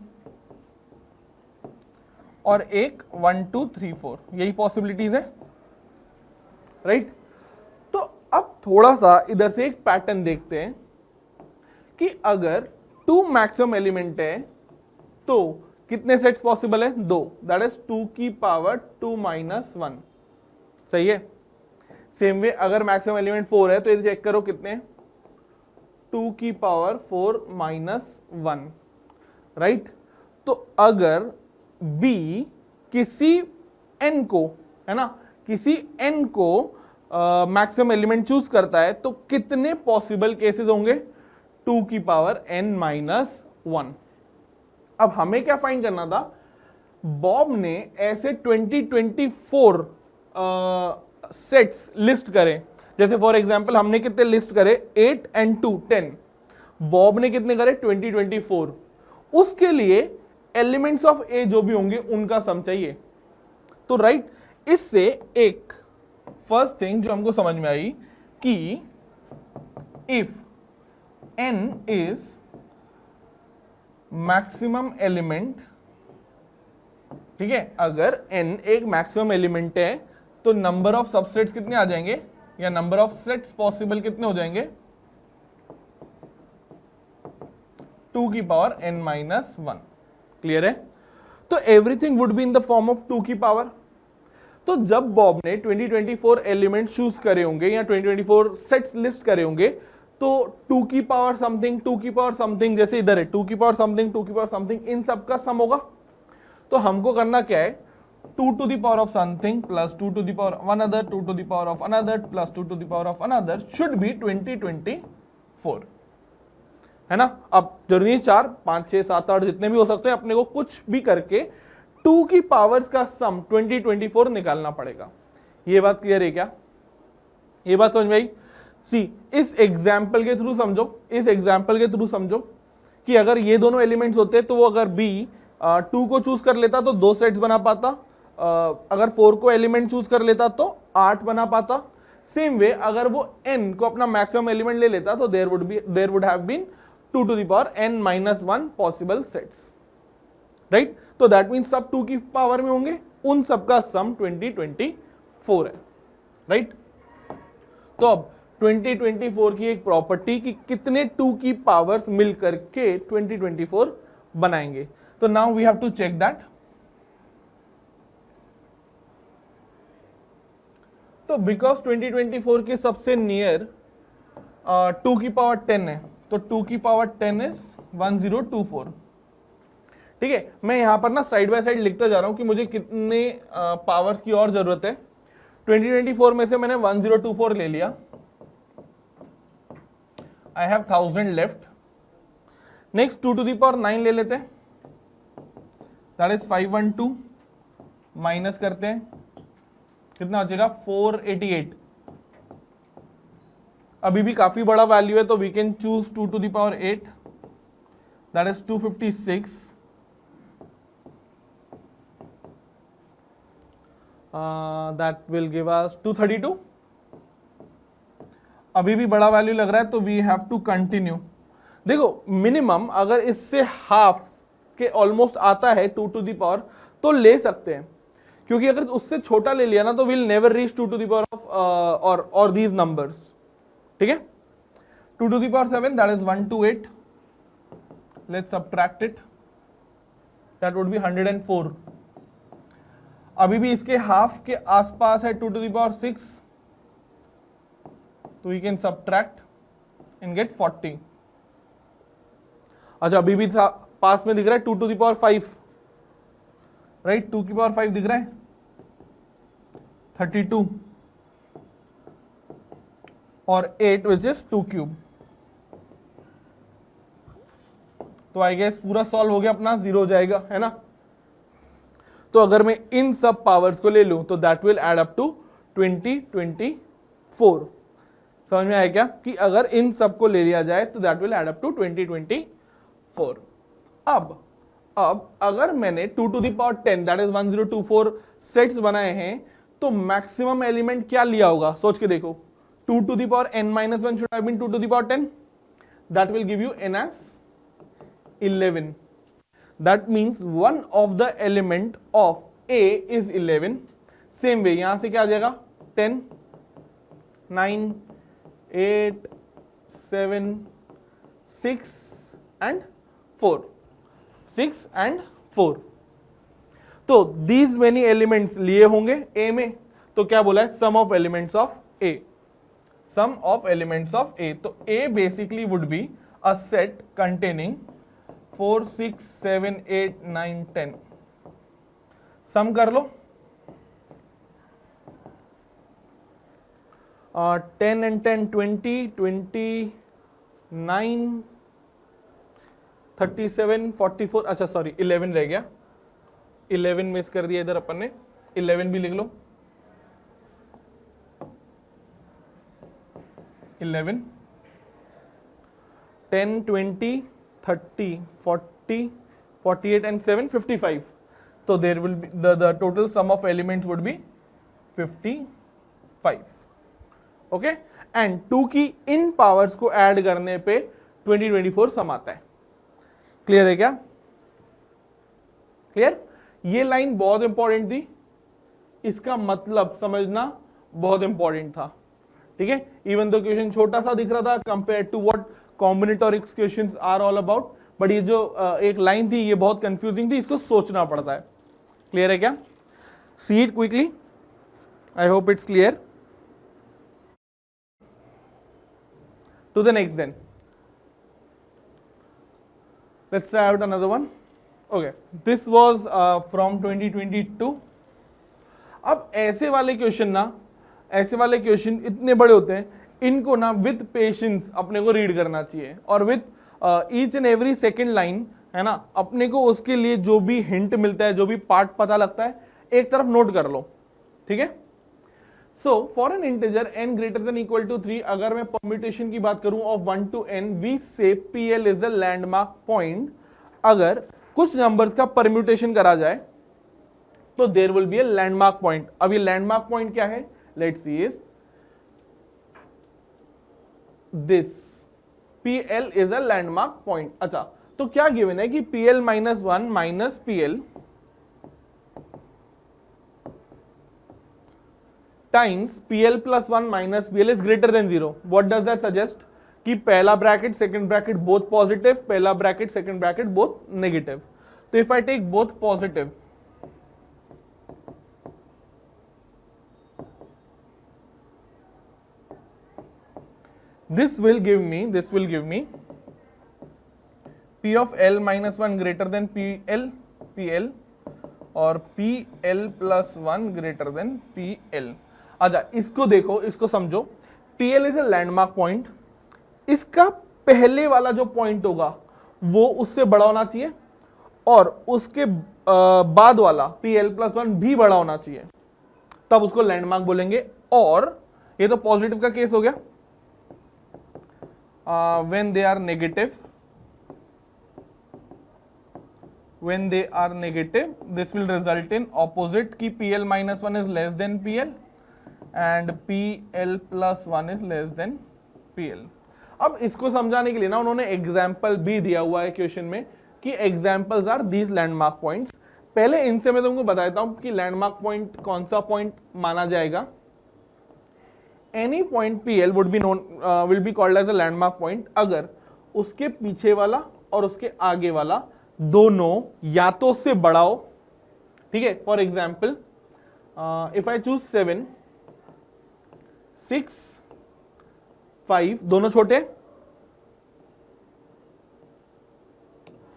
और एक 1 2 3 4, यही पॉसिबिलिटीज है, राइट। तो अब थोड़ा सा इधर से एक पैटर्न देखते हैं कि अगर 2 मैक्सिमम एलिमेंट है तो कितने सेट्स पॉसिबल है, 2, दैट इज 2 की पावर 2 माइनस 1, सही है। सेम वे अगर मैक्सिमम एलिमेंट 4 है तो इधर चेक करो कितने, 2 की पावर 4 माइनस 1, राइट। तो अगर B किसी n को, है ना, किसी n को मैक्सिमम एलिमेंट चूज करता है तो कितने पॉसिबल केसेस होंगे, 2 की पावर n माइनस 1। अब हमें क्या फाइंड करना था, बॉब ने ऐसे 2024 सेट्स लिस्ट करे, जैसे फॉर एग्जांपल हमने कितने लिस्ट करे, 8 एंड 2 10, बॉब ने कितने करे 2024। उसके लिए एलिमेंट्स ऑफ ए जो भी होंगे उनका सम चाहिए। तो राइट, इससे एक फर्स्ट थिंग जो हमको समझ में आई कि if n is maximum element, ठीक है, अगर n एक मैक्सिमम एलिमेंट है तो नंबर ऑफ सबसेट्स कितने आ जाएंगे, या नंबर ऑफ सेट्स पॉसिबल कितने हो जाएंगे, 2 की पावर n माइनस 1। क्लियर है? तो everything would be in the form of 2 की पावर। तो जब बॉब ने 2024 एलिमेंट चूज करे होंगे या 2024 सेट्स लिस्ट करे होंगे, तो 2 की पावर समथिंग, 2 की पावर समथिंग, जैसे इधर है 2 की पावर समथिंग, 2 की पावर समथिंग, इन सब का सम होगा। तो हमको करना क्या है, 2 to the power of something plus 2 to the power of another, 2 to the power of another plus 2 to the power of another should be 2024, है ना। अब जरूरी नहीं 4, 5, 6, 7, 8 जितने भी हो सकते हैं, अपने को कुछ भी करके 2 की पावर्स का सम 2024 निकालना पड़ेगा। ये बात क्लियर है क्या? ये बात समझ में आई? सी, इस एग्जाम्पल के थ्रू समझो, इस एग्जाम्पल के थ्रू समझो कि अगर ये दोनों एलिमेंट्स होते तो वो अगर बी 2 को चूज कर लेता तो 2 सेट्स बना पाता, अगर 4 को एलिमेंट चूज कर लेता तो 8 बना पाता। सेम वे अगर वो n को अपना मैक्सिमम एलिमेंट ले लेता तो there would have been 2 to the power n minus 1 possible sets, right. तो दैट मीन्स सब 2 की पावर में होंगे, उन सब का सम 2024 है, राइट। तो अब 2024 की एक प्रॉपर्टी कि कितने 2 की पावर्स मिलकर के 2024 बनाएंगे। तो now we have to check that. तो बिकॉज 2024 के सबसे नियर 2 की पावर 10 है, तो 2 की पावर 10 इज 1024, ठीक है। मैं यहां पर ना साइड बाय साइड लिखता जा रहा हूं कि मुझे कितने पावर्स की और जरूरत है। 2024 में से मैंने 1024 ले लिया, I have 1000 left. Next 2 to the power 9 ले लेते हैं, दैट इज 512, माइनस करते हैं, कितना बचेगा 488। अभी भी काफी बड़ा वैल्यू है, तो we can choose 2 to the power 8, that is 256। That will give us 232। अभी भी बड़ा वैल्यू लग रहा है, तो वी हैव टू कंटिन्यू। देखो मिनिमम अगर इससे हाफ के ऑलमोस्ट आता है 2 टू द पावर तो ले सकते हैं, क्योंकि अगर उससे छोटा ले लिया ना तो will never reach 2 to the power of और दीज नंबर्स, ठीक है। 2 to the power 7 that is 128, let's subtract it, that would be 104। अभी भी इसके हाफ के आसपास है 2 टू द पावर 6, तो we can subtract and get 40। अच्छा अभी भी पास में दिख रहा है 2 टू द पावर 5, राइट, 2 की पावर 5 दिख रहा है 32 और 8 विच इज 2 क्यूब। तो आई गेस पूरा सॉल्व हो गया अपना, 0 हो जाएगा, है ना। तो अगर मैं इन सब पावर्स को ले लूं तो that will add up to 2024। समझ में आया क्या कि अगर इन सब को ले लिया जाए तो that will add up to 2024। अब अगर मैंने 2 to the power 10 that is 1024 sets बनाए हैं तो मैक्सिमम एलिमेंट क्या लिया होगा, सोच के देखो। 2 to the power n minus 1 should have been 2 to the power 10, that will give you n as 11। That means one of the element of A is 11। Same way यहां से क्या आ जाएगा 10, 9, 8, 7, 6 and 4, 6 and 4। तो these many elements लिए होंगे A में, तो क्या बोला है sum of elements of A, sum of elements of A। तो A basically would be a set containing 4, 6, 7, 8, 9, 10। सम कर लो, 10 and 10 20, 29, 37, 44, अच्छा सॉरी 11 रह गया, 11 मिस कर दिया इधर अपन ने, 11 भी लिख लो, 11, 10, 20, 30, 40, 48 and 7 55. So there will be the total sum of elements would be 55. Okay, and 2 की इन पावर्स को ऐड करने पे 2024 सम आता है. क्लियर है क्या? क्लियर? ये लाइन बहुत इंपॉर्टेंट थी, इसका मतलब समझना बहुत इंपॉर्टेंट था. ठीक है, इवन दो क्वेश्चन छोटा सा दिख रहा था compare to what combinatorics questions are all about, but ये जो एक लाइन थी ये बहुत कंफ्यूजिंग थी, इसको सोचना पड़ता है. क्लियर है क्या? See it quickly, I hope it's clear. To the next then, let's try out another one. Okay, this was from 2022. अब ऐसे वाले क्वेश्चन ना, ऐसे वाले क्वेश्चन इतने बड़े होते हैं, इनको ना विथ पेशेंस अपने को रीड करना चाहिए, और with each and every second line है ना, अपने को उसके लिए जो भी हिंट मिलता है, जो भी पार्ट पता लगता है, एक तरफ नोट कर लो. ठीक है. So for an integer n greater than equal to 3, अगर मैं परम्यूटेशन की बात करूं of 1 to n, we say PL is a landmark point. अगर कुछ नंबर्स का परम्यूटेशन करा जाए तो there will be a landmark point. अब ये लैंडमार्क पॉइंट क्या है? Let's see is this PL is a landmark point. अच्छा, तो क्या गिवन है कि PL minus 1 minus PL times PL plus 1 minus PL is greater than 0. What does that suggest? कि पहला bracket second bracket both positive, पहला bracket second bracket both negative. तो if I take both positive, this will give me P of L minus 1 greater than PL और PL plus 1 greater than PL. अच्छा, इसको देखो, इसको समझो. PL is a landmark point. इसका पहले वाला जो पॉइंट होगा वो उससे बड़ा होना चाहिए, और उसके बाद वाला PL plus 1 भी बड़ा होना चाहिए, तब उसको लैंडमार्क बोलेंगे. और ये तो पॉजिटिव का केस हो गया. when they are negative, this will result in opposite कि PL minus 1 is less than PL and PL plus 1 is less than PL. अब इसको समझाने के लिए ना उन्होंने एग्जाम्पल भी दिया हुआ है क्वेश्चन में कि examples are these landmark points. पहले इनसे मैं तुमको बता देता हूं कि लैंडमार्क पॉइंट कौन सा पॉइंट माना जाएगा. Any point PL would be known will be called as a landmark point अगर उसके पीछे वाला और उसके आगे वाला दोनों या तो उससे बड़ा हो. ठीक है, for example if I choose 7, 6, 5 दोनों छोटे,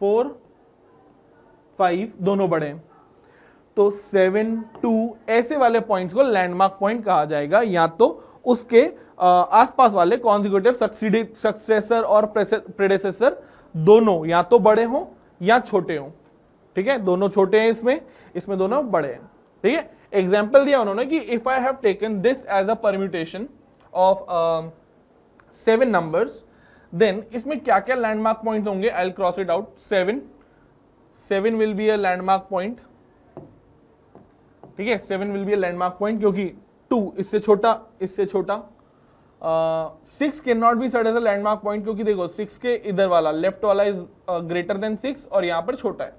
4, 5 दोनों बड़े, तो 7, 2 ऐसे वाले पॉइंट्स को लैंडमार्क पॉइंट कहा जाएगा. या तो उसके आसपास वाले कॉन्जिक्यूटिव सक्सेसर और प्रेडेसेसर दोनों या तो बड़े हों या छोटे हों. ठीक है, दोनों छोटे हैं इसमें दोनों बड़े हैं. ठीक है, एग्जाम्पल दिया उन्होंने कि if I have taken this as a permutation of 7 numbers, then इसमें क्या क्या लैंडमार्क पॉइंट्स होंगे. I will cross it out. 7 will be a landmark point. ठीक है, 7 will be a landmark point क्योंकि 2 इससे छोटा. 6 can not be said as a landmark point क्योंकि देखो 6 के इधर वाला लेफ्ट वाला इज ग्रेटर देन 6 और यहां पर छोटा है.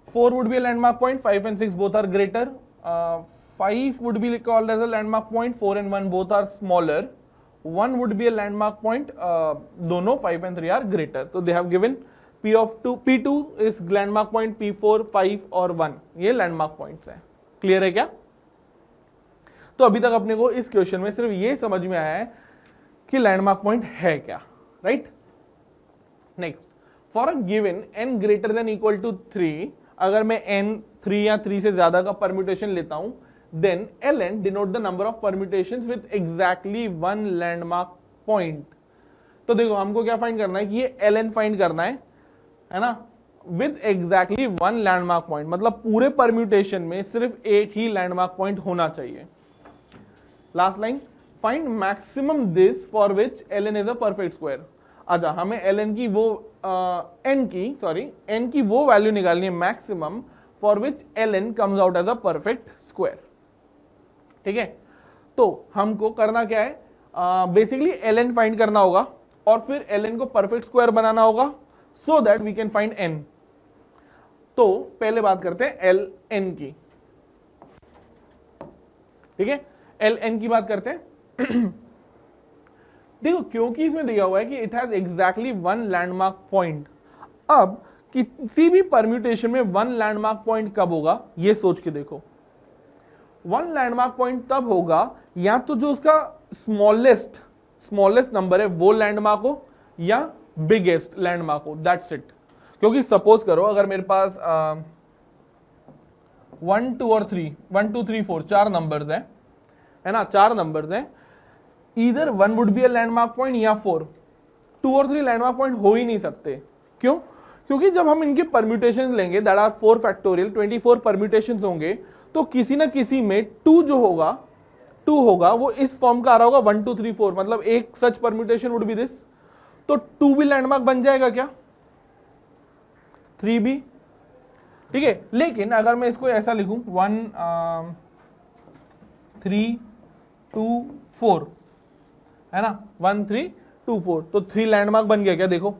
4 would be a landmark point. 5 and 6 both are greater. 5 would be called as a landmark point. 4 and 1 both are smaller. 1 would be a landmark point. दोनों 5 and 3 are greater. So they have given P2 is landmark point, P4, 5 और 1 ये landmark points हैं. क्लियर है क्या? तो अभी तक अपने को इस क्वेश्चन में सिर्फ ये समझ में आया है कि लैंडमार्क पॉइंट है क्या. Right. Next, for a given n greater than equal to 3, अगर मैं n 3 या 3 से ज्यादा का परम्यूटेशन लेता हूं, then ln denote the number of permutations with exactly one landmark point. तो देखो हमको क्या फाइंड करना है कि ये ln फाइंड करना है ना, with exactly one landmark point, मतलब पूरे परम्यूटेशन में सिर्फ एक ही लैंडमार्क पॉइंट होना चाहिए. Last line, find maximum this for which ln is a perfect square. अच्छा, हमें ln की वो एन की वो वैल्यू निकालनी है maximum for which L N comes out as a perfect square. ठीक है, तो हमको करना क्या है, बेसिकली एल एन फाइंड करना होगा और फिर एल एन को परफेक्ट स्क्वायर बनाना होगा so that we can find N. तो पहले बात करते हैं एल एन की। ठीक है, एल एन की बात करते हैं। देखो, क्योंकि इसमें दिया हुआ है कि it has exactly one landmark point. अब किसी भी परम्यूटेशन में वन लैंडमार्क पॉइंट कब होगा, ये सोच के देखो। वन लैंडमार्क पॉइंट तब होगा या तो जो उसका स्मॉलेस्ट नंबर है वो लैंडमार्क हो या बिगेस्ट लैंडमार्क हो, दैट्स इट। क्योंकि सपोज करो अगर मेरे पास 1 2 और 3 1 2 3 4 चार नंबर्स हैं, है ना, चार नंबर्स हैं, either 1 would be a landmark point या 4। 2 और 3 लैंडमार्क पॉइंट हो ही नहीं सकते। क्यों? क्योंकि जब हम इनके परम्यूटेशन लेंगे, दैट आर 4 फैक्टोरियल, 24 परम्यूटेशन होंगे, तो किसी ना किसी में 2 जो होगा, 2 होगा वो इस फॉर्म का आ रहा होगा 1 2 3 4, मतलब एक सच परम्यूटेशन वुड बी दिस। तो 2 भी लैंडमार्क बन जाएगा क्या? 3 भी। ठीक है, लेकिन अगर मैं इसको ऐसा लिखूं 1 3 2 4, है ना, 1 3 2 4, तो 3 लैंडमार्क बन गया क्या? देखो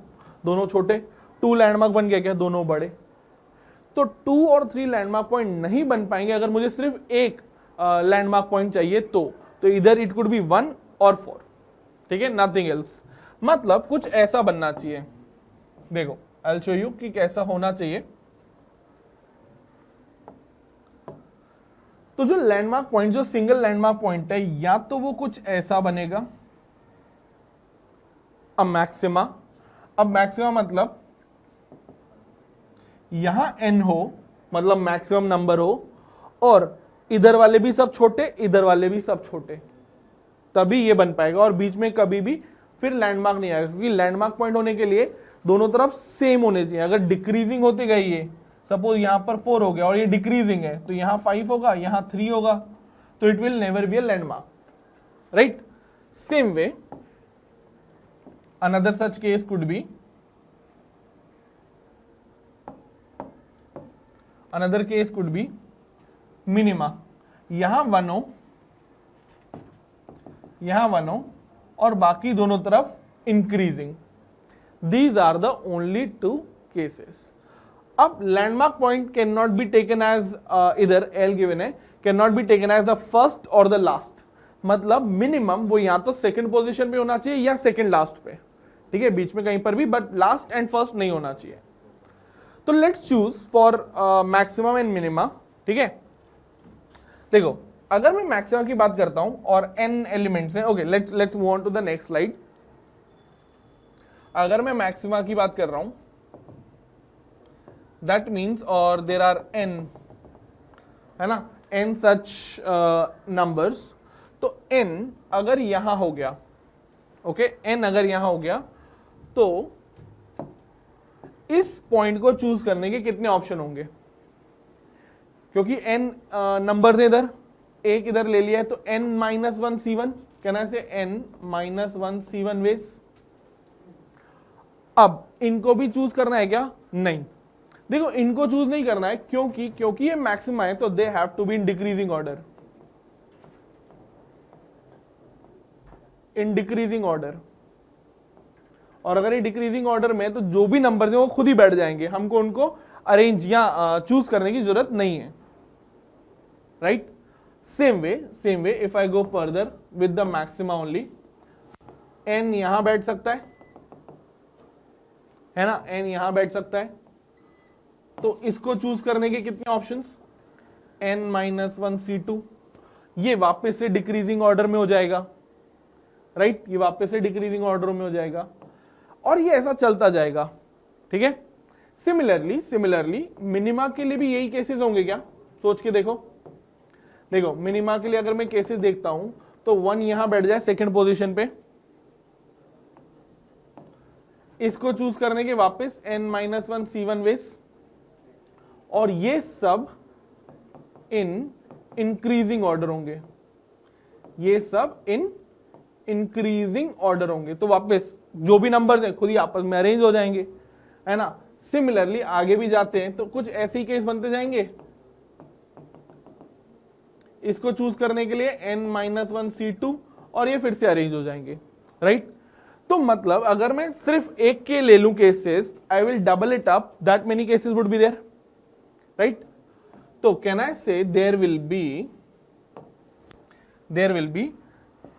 दोनों छोटे। 2 लैंडमार्क बन गया क्या? दोनों बड़े। तो 2 और 3 लैंडमार्क पॉइंट नहीं बन पाएंगे अगर मुझे सिर्फ एक लैंडमार्क पॉइंट चाहिए तो इधर इट कुड बी 1 और 4। ठीक है, नथिंग एल्स। मतलब कुछ ऐसा बनना चाहिए। देखो आई विल शो यू कि कैसा होना चाहिए। तो जो लैंडमार्क पॉइंट, जो सिंगल लैंडमार्क पॉइंट है, या तो वो कुछ ऐसा बनेगा, अब मैक्सिमा मतलब यहां n हो, मतलब मैक्सिमम नंबर हो, और इधर वाले भी सब छोटे, इधर वाले भी सब छोटे, तभी ये बन पाएगा। और बीच में कभी भी फिर लैंडमार्क नहीं आएगा, क्योंकि लैंडमार्क पॉइंट होने के लिए दोनों तरफ सेम होने चाहिए। अगर डिक्रीजिंग होती गई है, सपोज यहां पर 4 हो गया और ये डिक्रीजिंग है, तो यहां 5 होगा, यहां 3 होगा, तो it will never be a landmark, right. Same way another such case could be, minima. यहां 1 हो, यहां 1 हो और बाकी दोनों तरफ increasing. These are the only 2 cases. अब landmark point can not be taken as, इधर L गिवन है, can not be taken as the first और द लास्ट। मतलब मिनिमम वो या तो सेकंड पोजीशन पे होना चाहिए या सेकंड लास्ट पे, ठीक है, बीच में कहीं पर भी, बट लास्ट एंड फर्स्ट नहीं होना चाहिए। तो let's choose for maximum and minima. ठीक है, देखो अगर मैं मैक्सिमा की बात करता हूं और n एलिमेंट्स हैं, okay, let's move on to the next slide. अगर मैं मैक्सिमा की बात कर रहा हूं, दैट मीन्स, और देर आर n, है ना, n सच नंबर्स, तो n अगर यहां हो गया, ओके, n अगर यहां हो गया, तो इस पॉइंट को चूज करने के कितने ऑप्शन होंगे? क्योंकि n नंबर्स इधर, एक इधर ले लिया है, तो n-1 c1, कहना से n-1 c1 वेस। अब इनको भी चूज करना है क्या? नहीं, देखो इनको चूज नहीं करना है, क्योंकि ये मैक्सिमा है, तो they have to be in decreasing order, और अगर ये डिक्रीजिंग ऑर्डर में है तो जो भी नंबर्स हैं वो खुद ही बैठ जाएंगे, हमको उनको अरेंज या चूज करने की जरूरत नहीं है, right. Same way if I go further with the maxima only, n यहां बैठ सकता है ना, n यहां बैठ सकता है, तो इसको चूज करने के कितने ऑप्शंस? n-1 c2, ये वापस से डिक्रीजिंग ऑर्डर में हो जाएगा, राइट, ये वापस से डिक्रीजिंग ऑर्डर में हो जाएगा, और ये ऐसा चलता जाएगा। ठीक है, सिमिलरली मिनिमा के लिए भी यही केसेस होंगे क्या? सोच के देखो मिनिमा के लिए अगर मैं केसेस देखता हूं, तो 1 यहां बैठ जाए सेकंड पोजीशन पे, इसको चूज करने के वापस n-1 c1 वेस, और ये सब इन इंक्रीजिंग ऑर्डर होंगे, ये सब इन इंक्रीजिंग ऑर्डर होंगे, तो वापस जो भी नंबर्स हैं खुद ही आपस में अरेंज हो जाएंगे, है ना। सिमिलरली आगे भी जाते हैं तो कुछ ऐसे ही केस बनते जाएंगे। इसको चूज करने के लिए n-1 C2 और ये फिर से अरेंज हो जाएंगे, राइट। तो मतलब अगर मैं सिर्फ एक के ले लूं cases, I will double it up, that many cases would be there, right. तो can I say there will be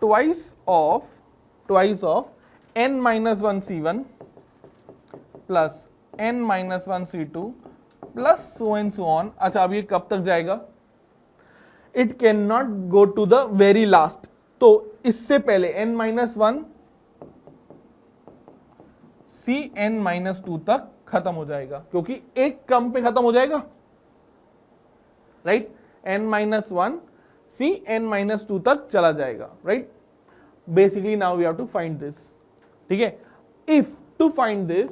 twice of n-1 C1 plus n-1 C2 plus so and so on. अच्छा, अब ये कब तक जाएगा? It can not go to the very last, तो इससे पहले n-1 Cn-2 तक खत्म हो जाएगा, क्योंकि एक कम पे खत्म हो जाएगा, राइट। n-1 Cn-2 तक चला जाएगा, right. Basically now we have to find this, ठीक है। If to find this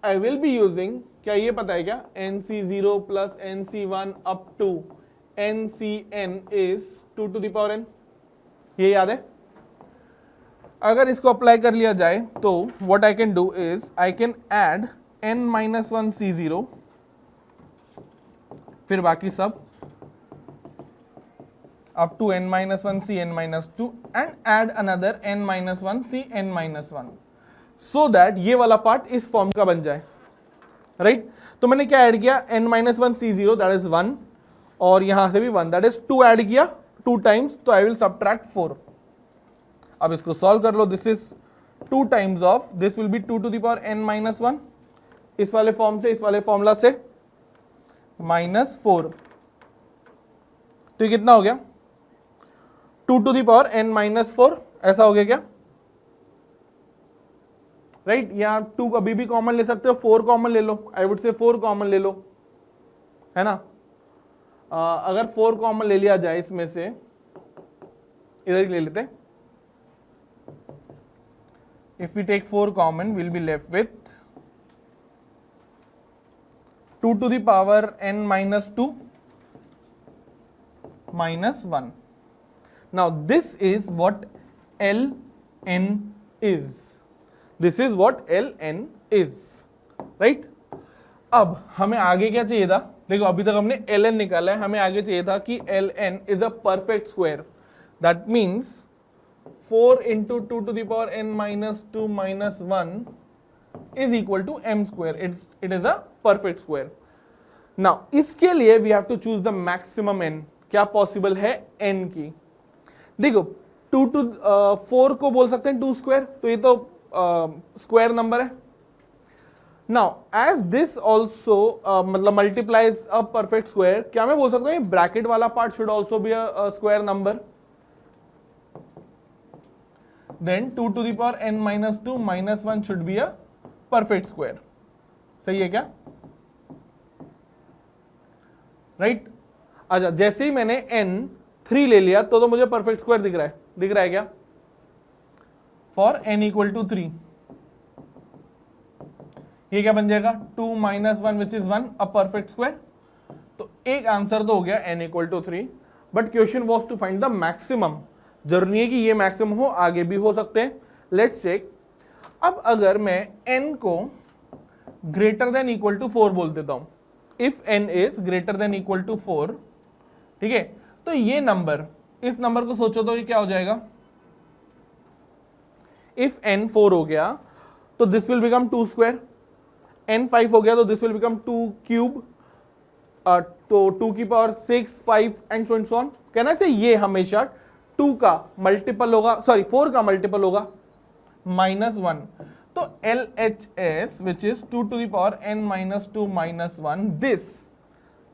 I will be using, क्या ये पता है क्या, nc0 plus nc1 up to ncn is 2 to the power n, ये याद है। अगर इसको अप्लाई कर लिया जाए तो what I can do is I can add n-1 C0, फिर बाकी सब up to n-1 Cn-2 and add another n-1 Cn-1, so that ये वाला पार्ट इस फॉर्म का बन जाए, राइट। तो मैंने क्या ऐड किया, n-1 C0 दैट इज 1 और यहां से भी 1 दैट इज 2 ऐड किया 2 टाइम्स, तो आई विल सबट्रैक्ट 4। अब इसको सॉल्व कर लो, this is 2 times of this will be 2 to the power n-1, इस वाले फॉर्म से इस वाले फॉर्मूला से -4, तो ये कितना हो गया 2 to the power n-4, ऐसा हो गया क्या, राइट। यहां 2 कभी भी कॉमन ले सकते हो, 4 कॉमन ले लो, आई वुड से 4 कॉमन ले लो, है ना। अगर 4 कॉमन ले लिया जाए इसमें से, इधर ही ले लेते हैं, if we take 4 common we'll be left with 2 to the power n-2 -1. Now this is what ln is, this is what ln is, right। अब हमें आगे क्या चाहिए था, देखो अभी तक हमने ln निकाला है, हमें आगे चाहिए था कि ln is a perfect square, that means 4 into 2 to the power n-2 -1 is equal to m square, it is a perfect square. Now इसके लिए we have to choose the maximum n, क्या पॉसिबल है n की। देखो 2 to 4 को बोल सकते हैं 2 स्क्वायर, तो ये तो स्क्वायर नंबर है। नाउ एज दिस ऑल्सो मतलब मल्टीप्लाइज अ परफेक्ट स्क्वायर, क्या मैं बोल सकता हूँ ब्रैकेट वाला part should also be a square number, then 2 to the power n-2 -1 should be a perfect square, सही है क्या, राइट। अच्छा, जैसे ही मैंने n3 ले लिया तो मुझे परफेक्ट स्क्वायर दिख रहा है क्या, फॉर n इक्वल टू 3, ये क्या बन जाएगा 2 -1 which is 1 a perfect square. तो एक आंसर तो हो गया n equal to 3, but question was to find the maximum. जरूरी है कि ये मैक्सिमम हो, आगे भी हो सकते हैं, लेट्स चेक। अब अगर मैं n को ग्रेटर देन इक्वल टू 4 बोल देता हूं, if n is greater than equal to 4, ठीक है, तो ये नंबर, इस नंबर को सोचो तो ये क्या हो जाएगा, इफ n 4 हो गया तो this will become 2 square, n 5 हो गया तो दिस विल बिकम 2 क्यूब, तो 2 की पावर 6 5 एंड सो ऑन। कहना से ये हमेशा 2 का मल्टीपल होगा, सॉरी 4 का मल्टीपल होगा -1, तो LHS which is 2 to the power n-2 -1,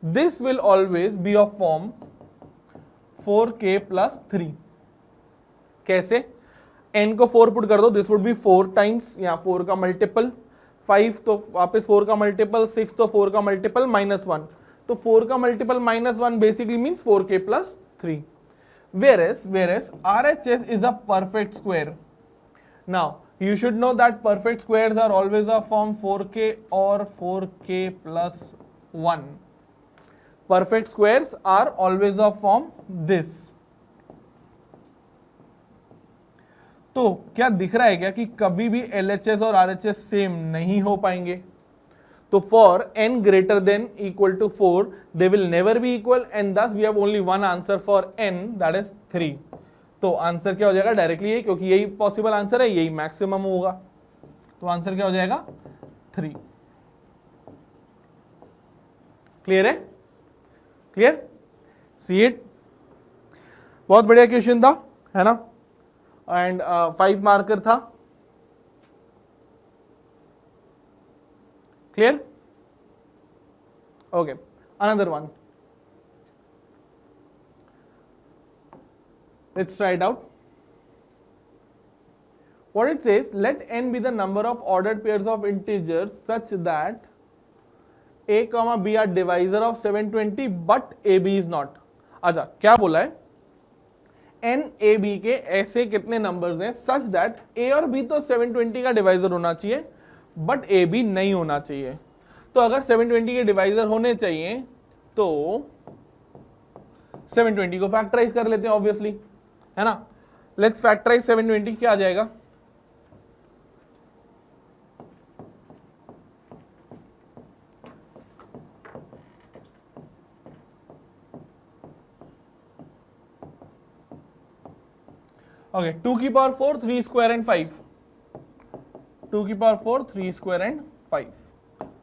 this will always be of form 4k plus 3। कैसे, n को 4 पुट कर दो, दिस वुड बी 4 टाइम्स, यहाँ 4 का मल्टीपल, 5 तो वापस 4 का मल्टीपल, 6 तो 4 का मल्टीपल -1, तो 4 का multiple -1 basically means 4k plus 3। whereas RHS is a perfect square. Now you should know that perfect squares are always of form 4k or 4k plus 1. Perfect squares are always of form this. तो क्या दिख रहा है क्या कि कभी भी LHS और RHS सेम नहीं हो पाएंगे? तो for n greater than equal to 4 they will never be equal and thus we have only one answer for n, that is 3. तो आंसर क्या हो जाएगा? डायरेक्टली ये, क्योंकि यही पॉसिबल आंसर है, यही मैक्सिमम होगा, तो आंसर क्या हो जाएगा? 3. क्लियर है? क्लियर? सी इट, बहुत बढ़िया क्वेश्चन था, है ना? एंड 5 मार्कर था. Clear? Okay, another one, let's try it out. What it says, let n be the number of ordered pairs of integers such that a comma b are divisor of 720 but ab is not. अच्छा, क्या बोला है? n a b के ऐसे कितने नंबर्स हैं such that a और b तो 720 का डिवाइजर होना चाहिए बट ए बी नहीं होना चाहिए. तो अगर 720 के डिवाइजर होने चाहिए तो 720 को फैक्टराइज कर लेते हैं ऑब्वियसली, है ना? Let's factorise 720. क्या आ जाएगा? ओके, 2 की पावर 4, 3 स्क्वायर एंड 5. 2 की power 4, 3 square and 5.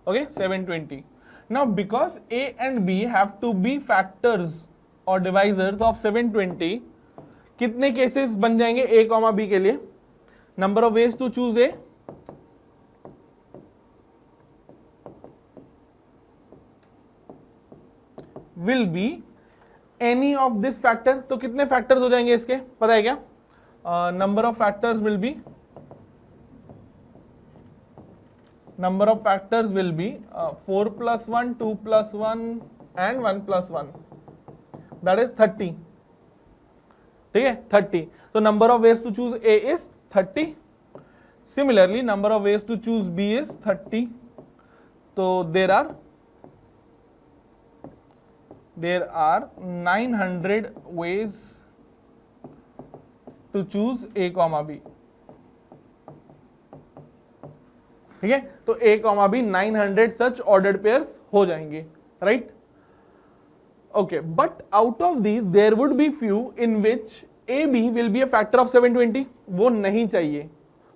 Okay, 720. Now because a and b have to be factors or divisors of 720, कितने केसेस बन जाएंगे a, b के लिए? Number of ways to choose a. Will be any of this factor. तो कितने फैक्टर्स हो जाएंगे इसके, पता है क्या? Number of factors will be 4 plus 1, 2 plus 1 and 1 plus 1. That is 30. ठीक है, 30. So number of ways to choose A is 30. Similarly, number of ways to choose B is 30. So there are 900 ways to choose A, B. ठीक है, तो a, b 900 such ordered pairs हो जाएंगे, right? Okay, but out of these there would be few in which A B will be a factor of 720. वो नहीं चाहिए.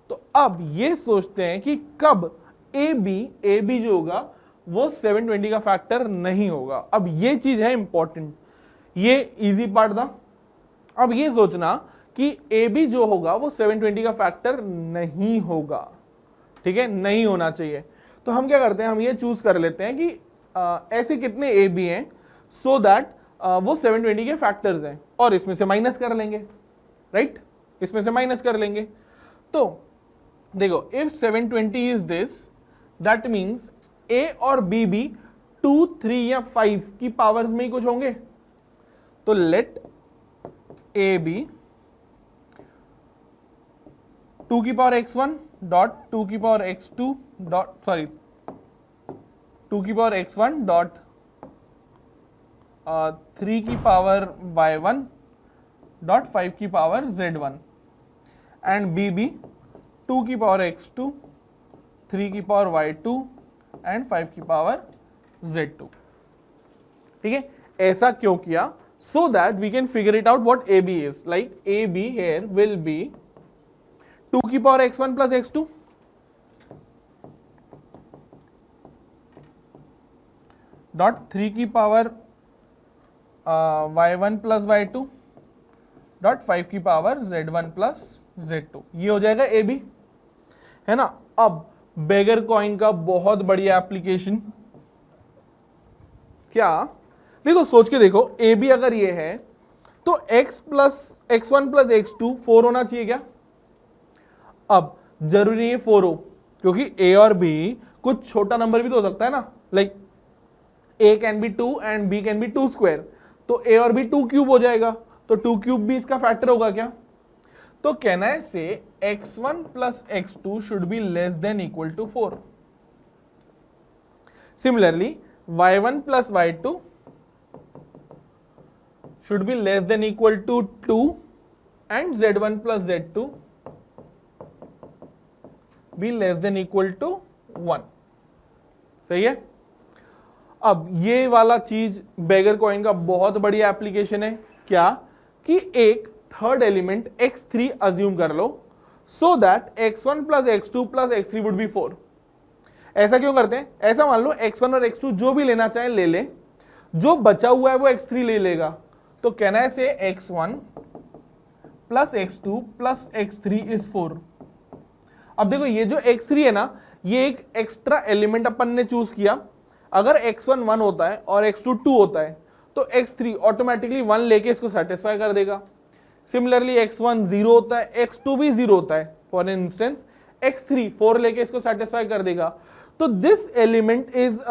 तो अब ये सोचते हैं कि कब ए बी जो होगा वो 720 का फैक्टर नहीं होगा. अब ये चीज है इंपॉर्टेंट, ये इजी पार्ट था. अब ये सोचना कि ए बी जो होगा वो 720 का फैक्टर नहीं होगा. ठीक है, नहीं होना चाहिए. तो हम क्या करते हैं, हम ये चूज कर लेते हैं कि ऐसे कितने ए बी हैं सो दैट वो 720 के फैक्टर्स हैं और इसमें से माइनस कर लेंगे, राइट? इसमें से माइनस कर लेंगे. तो देखो, if 720 is this, that means A और बी भी 2, 3 या 5 की पावर्स में ही कुछ होंगे. तो लेट ए बी 2 की पावर x1 डॉट 2 की पावर x2 डॉट 2 की पावर x1 डॉट 3 की पावर y1 डॉट 5 की पावर z1 एंड b 2 की पावर x2 3 की पावर y2 एंड 5 की पावर z2. ठीक है, ऐसा क्यों किया? So that we can figure it out what ab is. Like ab here will be 2 की power x1 plus x2 dot 3 की power y1 plus y2 dot 5 की पावर z1 प्लस z2. ये हो जाएगा a b, है ना? अब बेगर कॉइन का बहुत बढ़िया एप्लीकेशन. क्या? देखो, सोच के देखो, a b अगर ये है तो x plus x1 plus x2 4 होना चाहिए क्या? अब जरूरी है 4 हो, क्योंकि a और b कुछ छोटा नंबर भी तो हो सकता है ना. Like a can be 2 and b can be 2 square. तो a और b 2 क्यूब हो जाएगा, तो 2 क्यूब भी इसका फैक्टर होगा क्या? तो can I say x1 plus x2 should be less than equal to 4. Similarly y1 plus y2 should be less than equal to 2 and z1 plus z2 be less than equal to 1। सही है। अब ये वाला चीज बेगर कॉइन का बहुत बड़ी एप्लीकेशन है। क्या कि एक थर्ड एलिमेंट x3 अज्यूम कर लो so that x1 plus x2 plus x3 would be 4। ऐसा क्यों करते हैं? ऐसा मान लो x1 और x2 जो भी लेना चाहे ले ले, जो बचा हुआ है वो x3 ले लेगा। तो कहना है से x1 plus x2 plus x3 is 4। अब देखो ये जो x3 है ना, ये एक एक्स्ट्रा एलिमेंट अपन ने चूज किया। अगर x1 1 होता है और x2 2 होता है तो x3 ऑटोमेटिकली 1 लेके इसको सेटिस्फाई कर देगा। सिमिलरली x1 0 होता है, x2 भी 0 होता है, फॉर इंस्टेंस x3 4 लेके इसको सेटिस्फाई कर देगा। तो दिस एलिमेंट इज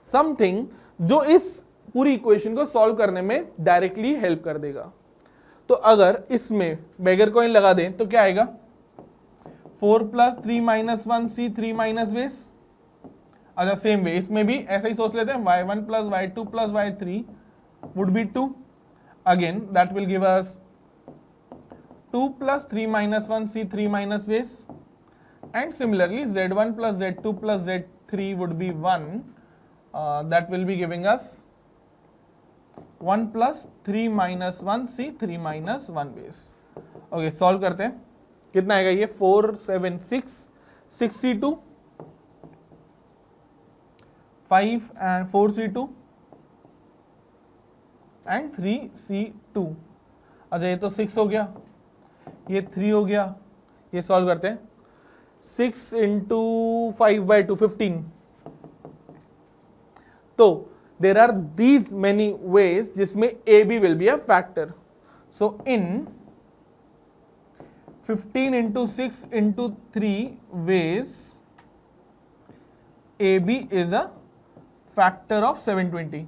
समथिंग जो इस पूरी इक्वेशन को सॉल्व करने में डायरेक्टली हेल्प कर देगा। तो अगर इसमें बेगर कॉइन लगा दें तो क्या आएगा? 4 plus 3 minus 1 C 3 minus base. अच्छा सेम वे इसमें भी ऐसा ही सोच लेते हैं, y1 plus y2 plus y3 would be 2। Again that will give us 2 plus 3 minus 1 C 3 minus base. And similarly z1 plus z2 plus z3 would be 1। That will be giving us 1 plus 3 minus 1 C 3 minus 1 base. Okay solve करते हैं। कितना आएगा ये? 4 7 6 6c2 5 and 4c2 and 3c2। अच्छा ये तो 6 हो गया, ये 3 हो गया। ये सॉल्व करते हैं। 6 इंटू 5 बाई 2 15। तो there are these many ways जिसमें A B will be a factor. So in 15 into 6 into 3 ways A B is a factor of 720।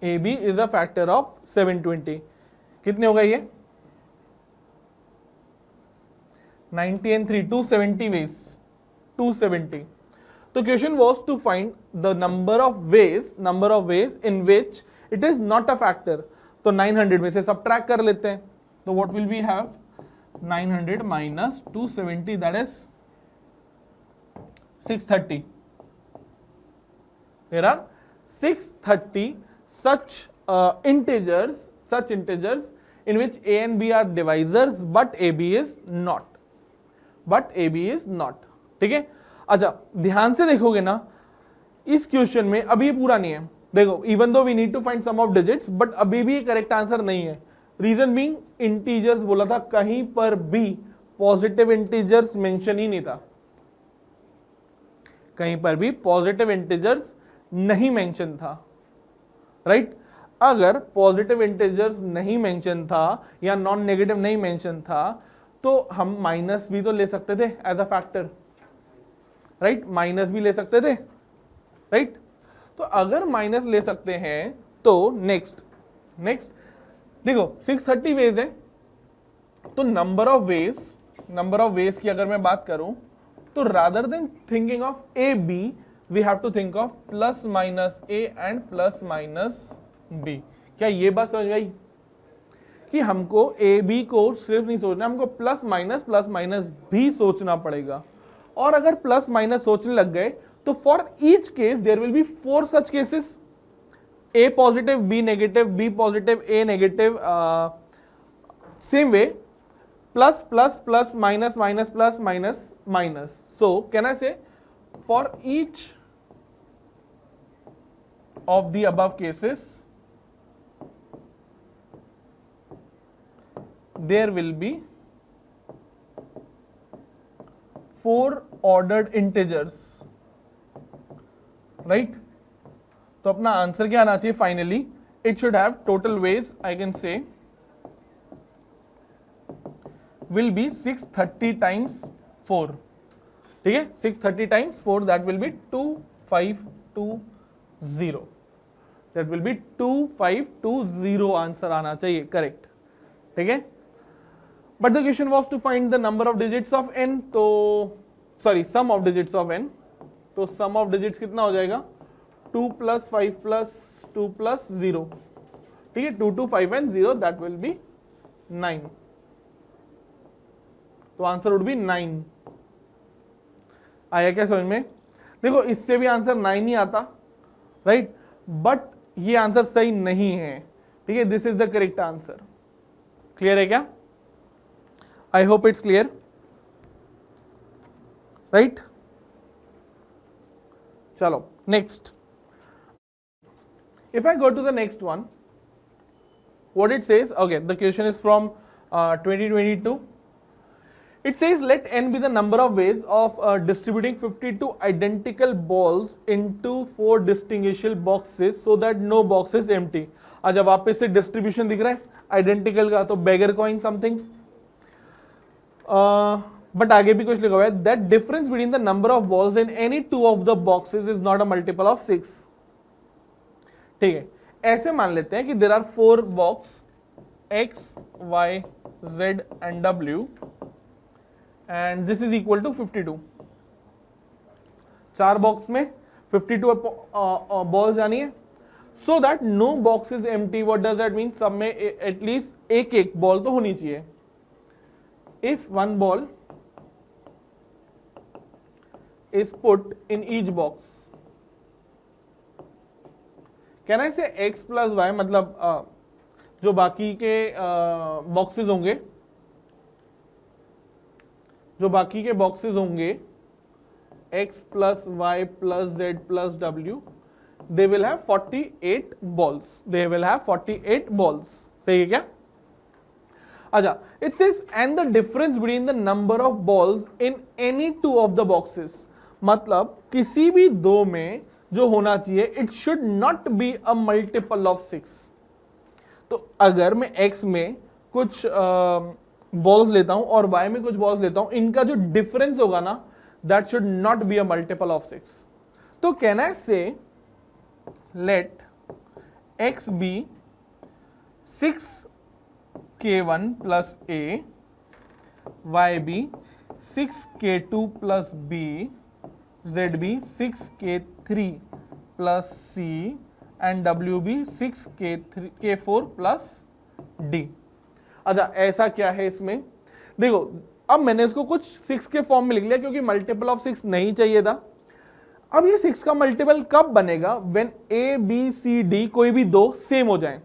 AB is a factor of 720। कितने होगा ये? 90 and 3 270 ways, 270। तो question was to find the number of ways in which it is not a factor। तो 900 में से subtract कर लेते हैं। तो what will we have? 900 minus 270 that is 630। There are 630 such integers in which a and b are divisors but ab is not। ठीक है। अच्छा ध्यान से देखोगे ना इस क्वेश्चन में, अभी ये पूरा नहीं है। देखो even though we need to find sum of digits but अभी भी करेक्ट आंसर नहीं है। रीजन बीइंग इंटीजर्स बोला था, कहीं पर भी पॉजिटिव इंटीजर्स मेंशन ही नहीं था, कहीं पर भी पॉजिटिव इंटीजर्स नहीं मेंशन था। राइट अगर पॉजिटिव इंटीजर्स नहीं मेंशन था या नॉन नेगेटिव नहीं मेंशन था तो हम माइनस भी तो ले सकते थे as a factor. Right minus भी ले सकते थे। राइट तो अगर माइनस ले सकते हैं तो नेक्स्ट देखो 630 वेज है। तो नंबर ऑफ वेज की अगर मैं बात करूं तो rather than thinking of a b we have to think of plus minus a and plus minus b. क्या ये बात समझ में आई कि हमको ए बी को सिर्फ नहीं सोचना, हमको प्लस माइनस भी सोचना पड़ेगा। और अगर प्लस माइनस सोचने लग गए तो for each case there will be 4 such cases, A positive B negative B positive A negative, same way plus plus plus minus minus plus minus minus. So can I say for each of the above cases there will be 4 ordered integers। right तो अपना आंसर क्या आना चाहिए finally? it should have total ways I can say will be 630 times 4। ठीक है 630 times 4 that will be 2520। that will be 2520 answer आना चाहिए करेक्ट। ठीक है but the question was to find the number of digits of n। तो sorry sum of digits of n। तो सम ऑफ डिजिट्स कितना हो जाएगा? 2 प्लस 5 प्लस 2 प्लस 0। ठीक है 2 2 5 and 0 that will be 9। तो आंसर वुड बी 9। आया क्या समझ में? देखो इससे भी आंसर 9 ही आता, राइट, बट ये आंसर सही नहीं है, ठीक है, this is the correct answer. Clear है क्या? I hope it's clear, right. चलो next, if I go to the next one, what it says, okay, the question is from 2022. It says let n be the number of ways of distributing 52 identical balls into 4 distinguishable boxes so that no box is empty. अच्छा वापस से डिस्ट्रीब्यूशन दिख रहा है आइडेंटिकल का, तो बेगर कॉइन समथिंग, बट आगे भी कुछ लिखा हुआ है, that difference between the number of balls in any two of the boxes is not a multiple of 6। ठीक है, ऐसे मान लेते हैं कि there are 4 box x, y, z and w and this is equal to 52। 4 box में 52 बॉल्स जानी है, so that no box is empty। what does that mean? सब में एटलीस्ट एक बॉल तो होनी चाहिए। if one ball is put in each box, can I say x plus y, मतलब जो बाकी के बॉक्सेस होंगे, जो बाकी के बॉक्सेस होंगे x plus y plus z plus w, they will have 48 balls, they will have 48 balls। सही है क्या? अच्छा, it says and the difference between the number of balls in any two of the boxes, मतलब किसी भी दो में जो होना चाहिए it should not be a multiple of 6। तो अगर मैं x में कुछ बॉल्स लेता हूं और y में कुछ बॉल्स लेता हूं, इनका जो डिफरेंस होगा ना, that should not be a multiple of 6। तो can I say let x be 6k1 plus a, y be 6k2 plus b, z be 6k3 plus c and w be 6k4 plus d। अच्छा ऐसा क्या है इसमें? देखो अब मैंने इसको कुछ 6 के फॉर्म में लिख लिया क्योंकि मल्टीपल ऑफ 6 नहीं चाहिए था। अब ये 6 का मल्टीपल कब बनेगा? When a b c d कोई भी दो सेम हो जाए,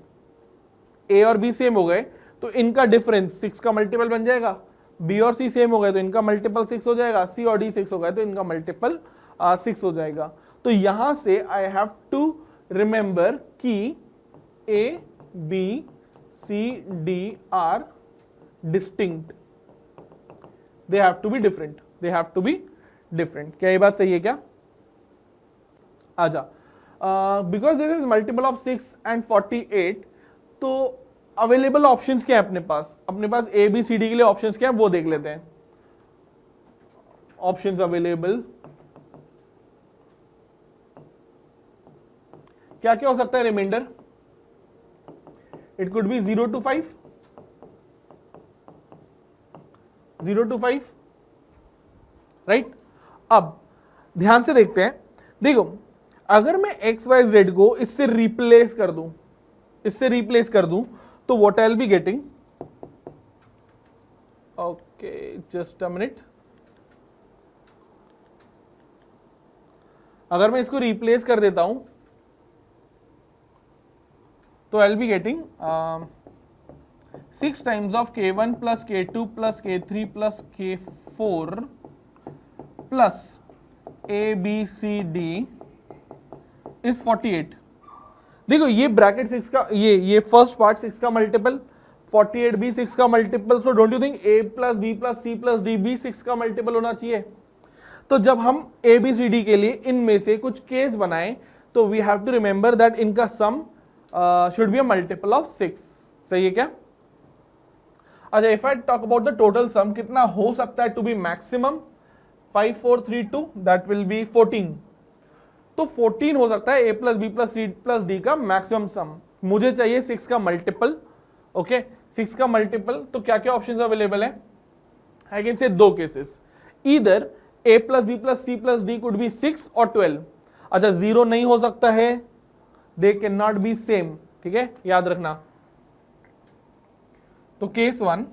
a और b सेम हो गए तो इनका डिफरेंस 6 का मल्टीपल बन जाएगा, b और c सेम हो गए तो इनका मल्टीपल 6 हो जाएगा, c और d 6 हो गए तो इनका मल्टीपल 6 हो जाएगा। तो यहां से आई हैव टू रिमेंबर कि a b C, D are distinct, they have to be different, they have to be different। क्या ये बात सही है क्या? आजा, because this is multiple of 6 and 48, तो अवेलेबल ऑप्शंस क्या है अपने पास? अपने पास A, B, C, D के लिए ऑप्शंस क्या है वो देख लेते हैं। ऑप्शंस अवेलेबल क्या क्या हो सकता है? Remainder it could be 0 to 5, 0 to 5, right. अब ध्यान से देखते हैं, देखो अगर मैं x y z को इससे रिप्लेस कर दूं, इससे रिप्लेस कर दूं तो what I will be getting, okay just a minute, अगर मैं इसको रिप्लेस कर देता हूं तो I'll be getting 6 times of k1 plus k2 plus k3 plus k4 plus a b c d is 48। देखो ये ब्रैकेट 6 का, ये फर्स्ट पार्ट 6 का मल्टीपल, 48 भी 6 का multiple, so don't you think a plus b plus c plus d भी 6 का मल्टीपल होना चाहिए? तो जब हम a b c d के लिए इनमें से कुछ केस बनाएं तो we have to remember that इनका sum should be a multiple of 6। सही है क्या? अच्छा, if I talk about the total sum, कितना हो सकता है to be maximum? 5 4 3 2, that will be 14। तो 14 हो सकता है a plus b plus c plus d का मैक्सिमम सम। मुझे चाहिए 6 का मल्टीपल, ओके 6 का मल्टीपल। तो क्या क्या ऑप्शंस अवेलेबल है? आई कैन से दो cases, either a plus b plus c plus d could be 6 और 12। अच्छा 0 नहीं हो सकता है, they can not B same, ठीक है, याद रखना। तो case 1,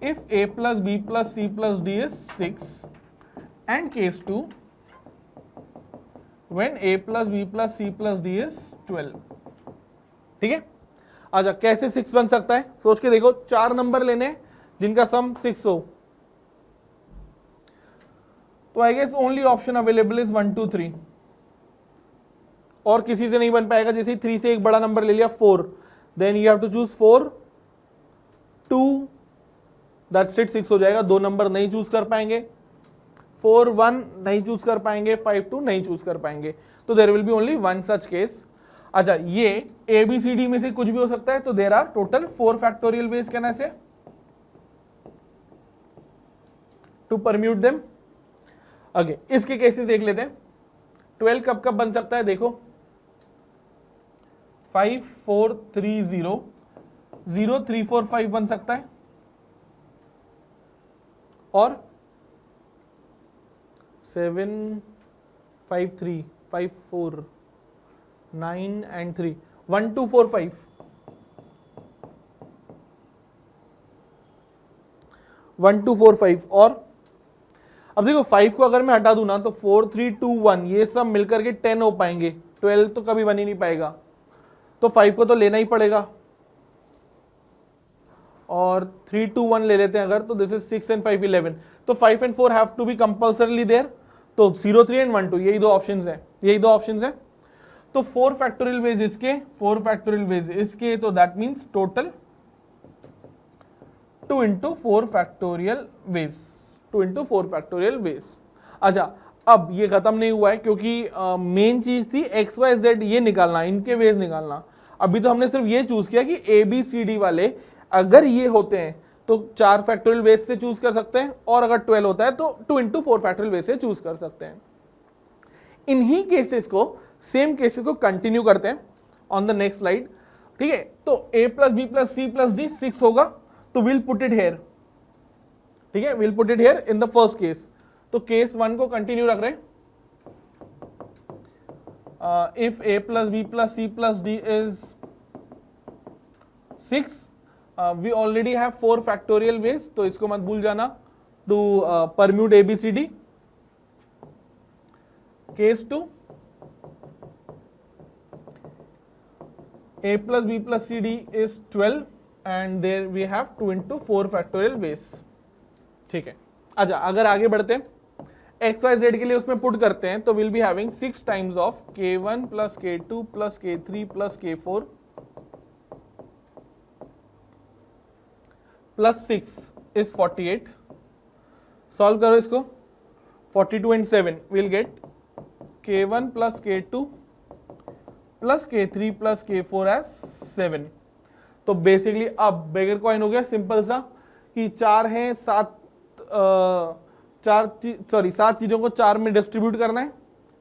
if a plus b plus c plus d is 6 and case 2 when a plus b plus c plus d is 12। ठीक है, आजा कैसे 6 बन सकता है सोच के देखो, 4 नंबर लेने जिनका सम 6 हो, तो I guess only option available is 1 2 3, और किसी से नहीं बन पाएगा। जैसे 3 से एक बड़ा नंबर ले लिया 4, then you have to choose 4 2, that's it, 6 हो जाएगा। 2 नंबर नहीं चूज कर पाएंगे, 4 1 नहीं चूज कर पाएंगे, 5 2 नहीं चूज कर पाएंगे, तो there will be only one such case. अच्छा, ये ABCD में से कुछ भी हो सकता है, तो there are total 4 factorial ways can I say to permute them. Okay, इसके केसेस देख लेते हैं। 12 कब कब बन सकता है देखो, 5 4 3 0 0 3 4 5 बन सकता है, और 7 5 3 5 4 9 and 3 1 2 4 5 1 2 4 5। और अब देखो 5 को अगर मैं हटा दूं ना, तो 4 3 2 1 ये सब मिलकर के 10 हो पाएंगे, 12 तो कभी बन ही नहीं पाएगा, तो 5 को तो लेना ही पड़ेगा। और 3 2 1 ले लेते हैं अगर, तो दिस इज 6 and 5 11, तो 5 and 4 have to be compulsorily there, तो 0 3 and 1 2 यही दो ऑप्शंस हैं, यही दो ऑप्शंस हैं। तो 4 फैक्टोरियल वेज इसके, 4 फैक्टोरियल वेज इसके, तो that means total 2 into 4 factorial veg, 2 into 4 factorial veg. अच्छा, अब ये खत्म नहीं हुआ है, क्योंकि मेन चीज थी एक्स वाई जेड ये निकालना, इनके वेज निकालना। अभी तो हमने सिर्फ ये चूज किया कि ABCD वाले अगर ये होते हैं तो 4 फैक्टोरियल वेज से चूज कर सकते हैं, और अगर 12 होता है तो 2 into 4 फैक्टोरियल वेज से चूज कर सकते हैं। इन्हीं केसेस को, सेम केसेस को कंटिन्यू करते हैं ऑन द नेक्स्ट स्लाइड। ठीक है, तो a plus B plus C plus D 6 होगा, तो विल पुट इट हेयर। ठीक है, will put it here in the first case. तो केस 1 को कंटिन्यू रख रहे हैं। If a plus B plus C plus D is 6, we already have 4 factorial ways, तो इसको मत भूल जाना to permute ABCD। Case 2, a plus b plus cd is 12 and there we have 2 into 4 factorial ways। ठीक है, अच्छा अगर आगे बढ़ते हैं, एक्स वाई जेड के लिए उसमें पुट करते हैं, तो will be having 6 times of k1 plus k2 plus k3 plus k4 plus 6 is 48। Solve करो इसको, 42 and 7 will get k1 plus k2 plus k3 plus k4 as 7। तो बेसिकली अब बेगर कॉइन हो गया सिंपल सा, कि 4 है, 7 चीजों को 4 में डिस्ट्रीब्यूट करना है,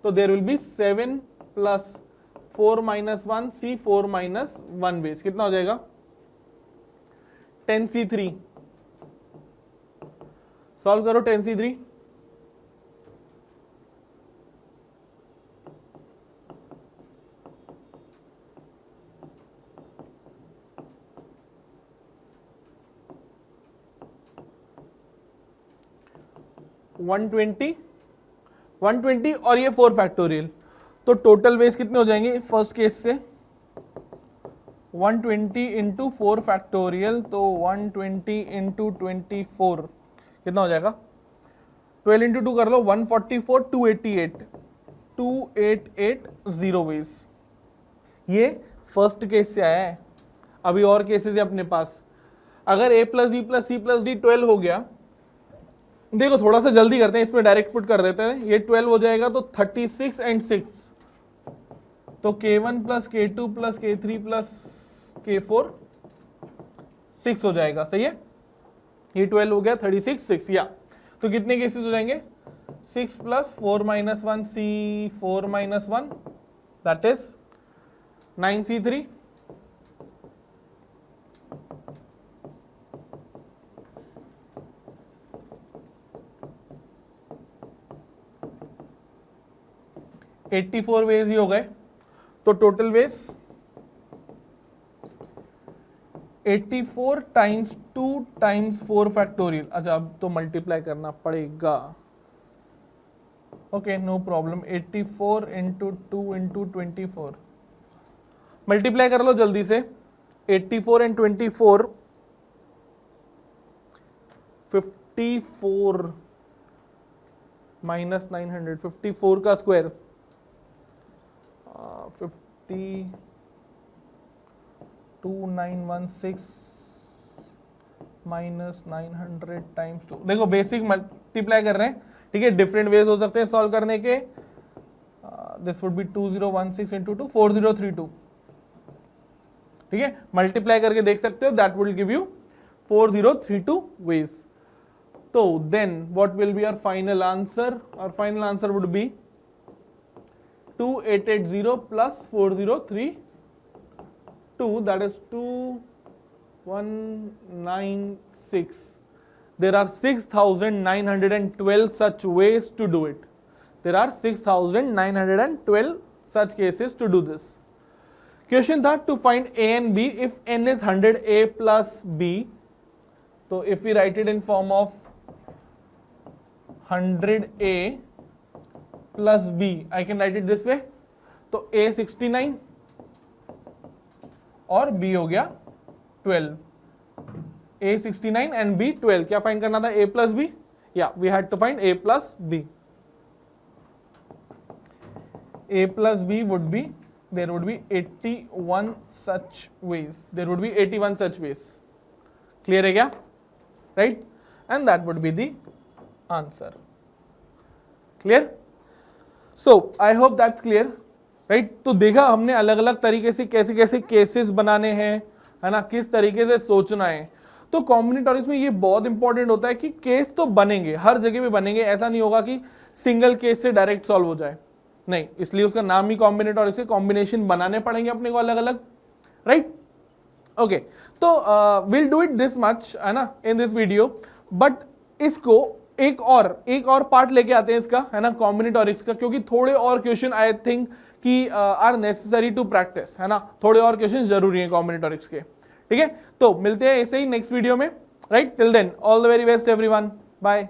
तो there will be 7 plus 4 minus 1 C 4 minus 1 ways, कितना हो जाएगा 10C3। सॉल्व करो 10C3, वन ट्वेंटी और ये 4 फैक्टोरियल, तो टोटल वेज कितने हो जाएंगे फर्स्ट केस से 120 इंटू 4 फैक्टोरियल, तो 120 इंटू 24 कितना हो जाएगा, 12 इंटू 2 कर लो, 144 288 वेज। ये फर्स्ट केस से आया है। अभी और केसेस है अपने पास। अगर a plus B plus C plus d 12 हो गया, देखो थोड़ा सा जल्दी करते हैं, इसमें डायरेक्ट पुट कर देते हैं, ये 12 हो जाएगा तो 36 and 6, तो k1 plus k2 plus k3 plus k4 6 हो जाएगा, सही है। ये 12 हो गया, 36 6, या तो कितने केसेस हो जाएंगे 6 plus 4 minus 1 C4 minus 1 that is 9C3 84 ways ही हो गए, तो total ways 84 times 2 times 4 factorial. अच्छा अब तो मल्टीप्लाई करना पड़ेगा, okay no problem. 84 into 2 into 24, multiply कर लो जल्दी से। 84 एंड 24, 54 माइनस 900, 54 का स्क्वायर 2916 माइनस 900 टाइम्स 2। देखो बेसिक मल्टीप्लाई कर रहे हैं, ठीक है, डिफरेंट वेज हो सकते हैं सॉल्व करने के। दिस वुड बी 2016 इंटू 2 4032, ठीक है, मल्टीप्लाई करके देख सकते हो, that will give you 4032 ways. तो then what will be our final answer? Our final answer would be 2880 plus 4032, that is 2196. There are 6912 such ways to do it. There are 6912 such cases to do this. Question था to find A and B if n is 100A plus B. So if we write it in form of 100A plus B, I can write it this way. तो A 69 और B हो गया 12. A 69 and B 12. क्या फाइंड करना था? A plus B? Yeah, we had to find A plus B. A plus B would be, there would be 81 such ways. There would be 81 such ways. Clear है क्या? Right? And that would be the answer. Clear? So I hope that's clear. Right? तो देखा हमने अलग अलग तरीके से कैसे कैसे केसेस बनाने हैं, है ना, किस तरीके से सोचना है। तो कॉम्बिनेटोरिक्स में ये बहुत इंपॉर्टेंट होता है कि केस तो बनेंगे, हर जगह पे बनेंगे, ऐसा नहीं होगा कि सिंगल केस से डायरेक्ट सॉल्व हो जाए, नहीं, इसलिए उसका नाम ही कॉम्बिनेटोरिक्स है। कॉम्बिनेशन बनाने पड़ेंगे अपने को अलग अलग, राइट? ओके, तो will do it this much, है ना, इन दिस वीडियो। बट इसको एक और पार्ट लेके आते हैं इसका, है ना, कॉम्बिनेटोरिक्स का, क्योंकि थोड़े और क्वेश्चन आई थिंक कि आर नेसेसरी टू प्रैक्टिस, है ना, थोड़े और क्वेश्चन जरूरी हैं कॉम्बिनेटोरिक्स के, ठीक है। तो मिलते हैं ऐसे ही नेक्स्ट वीडियो में, right? Till then all the very best everyone, bye.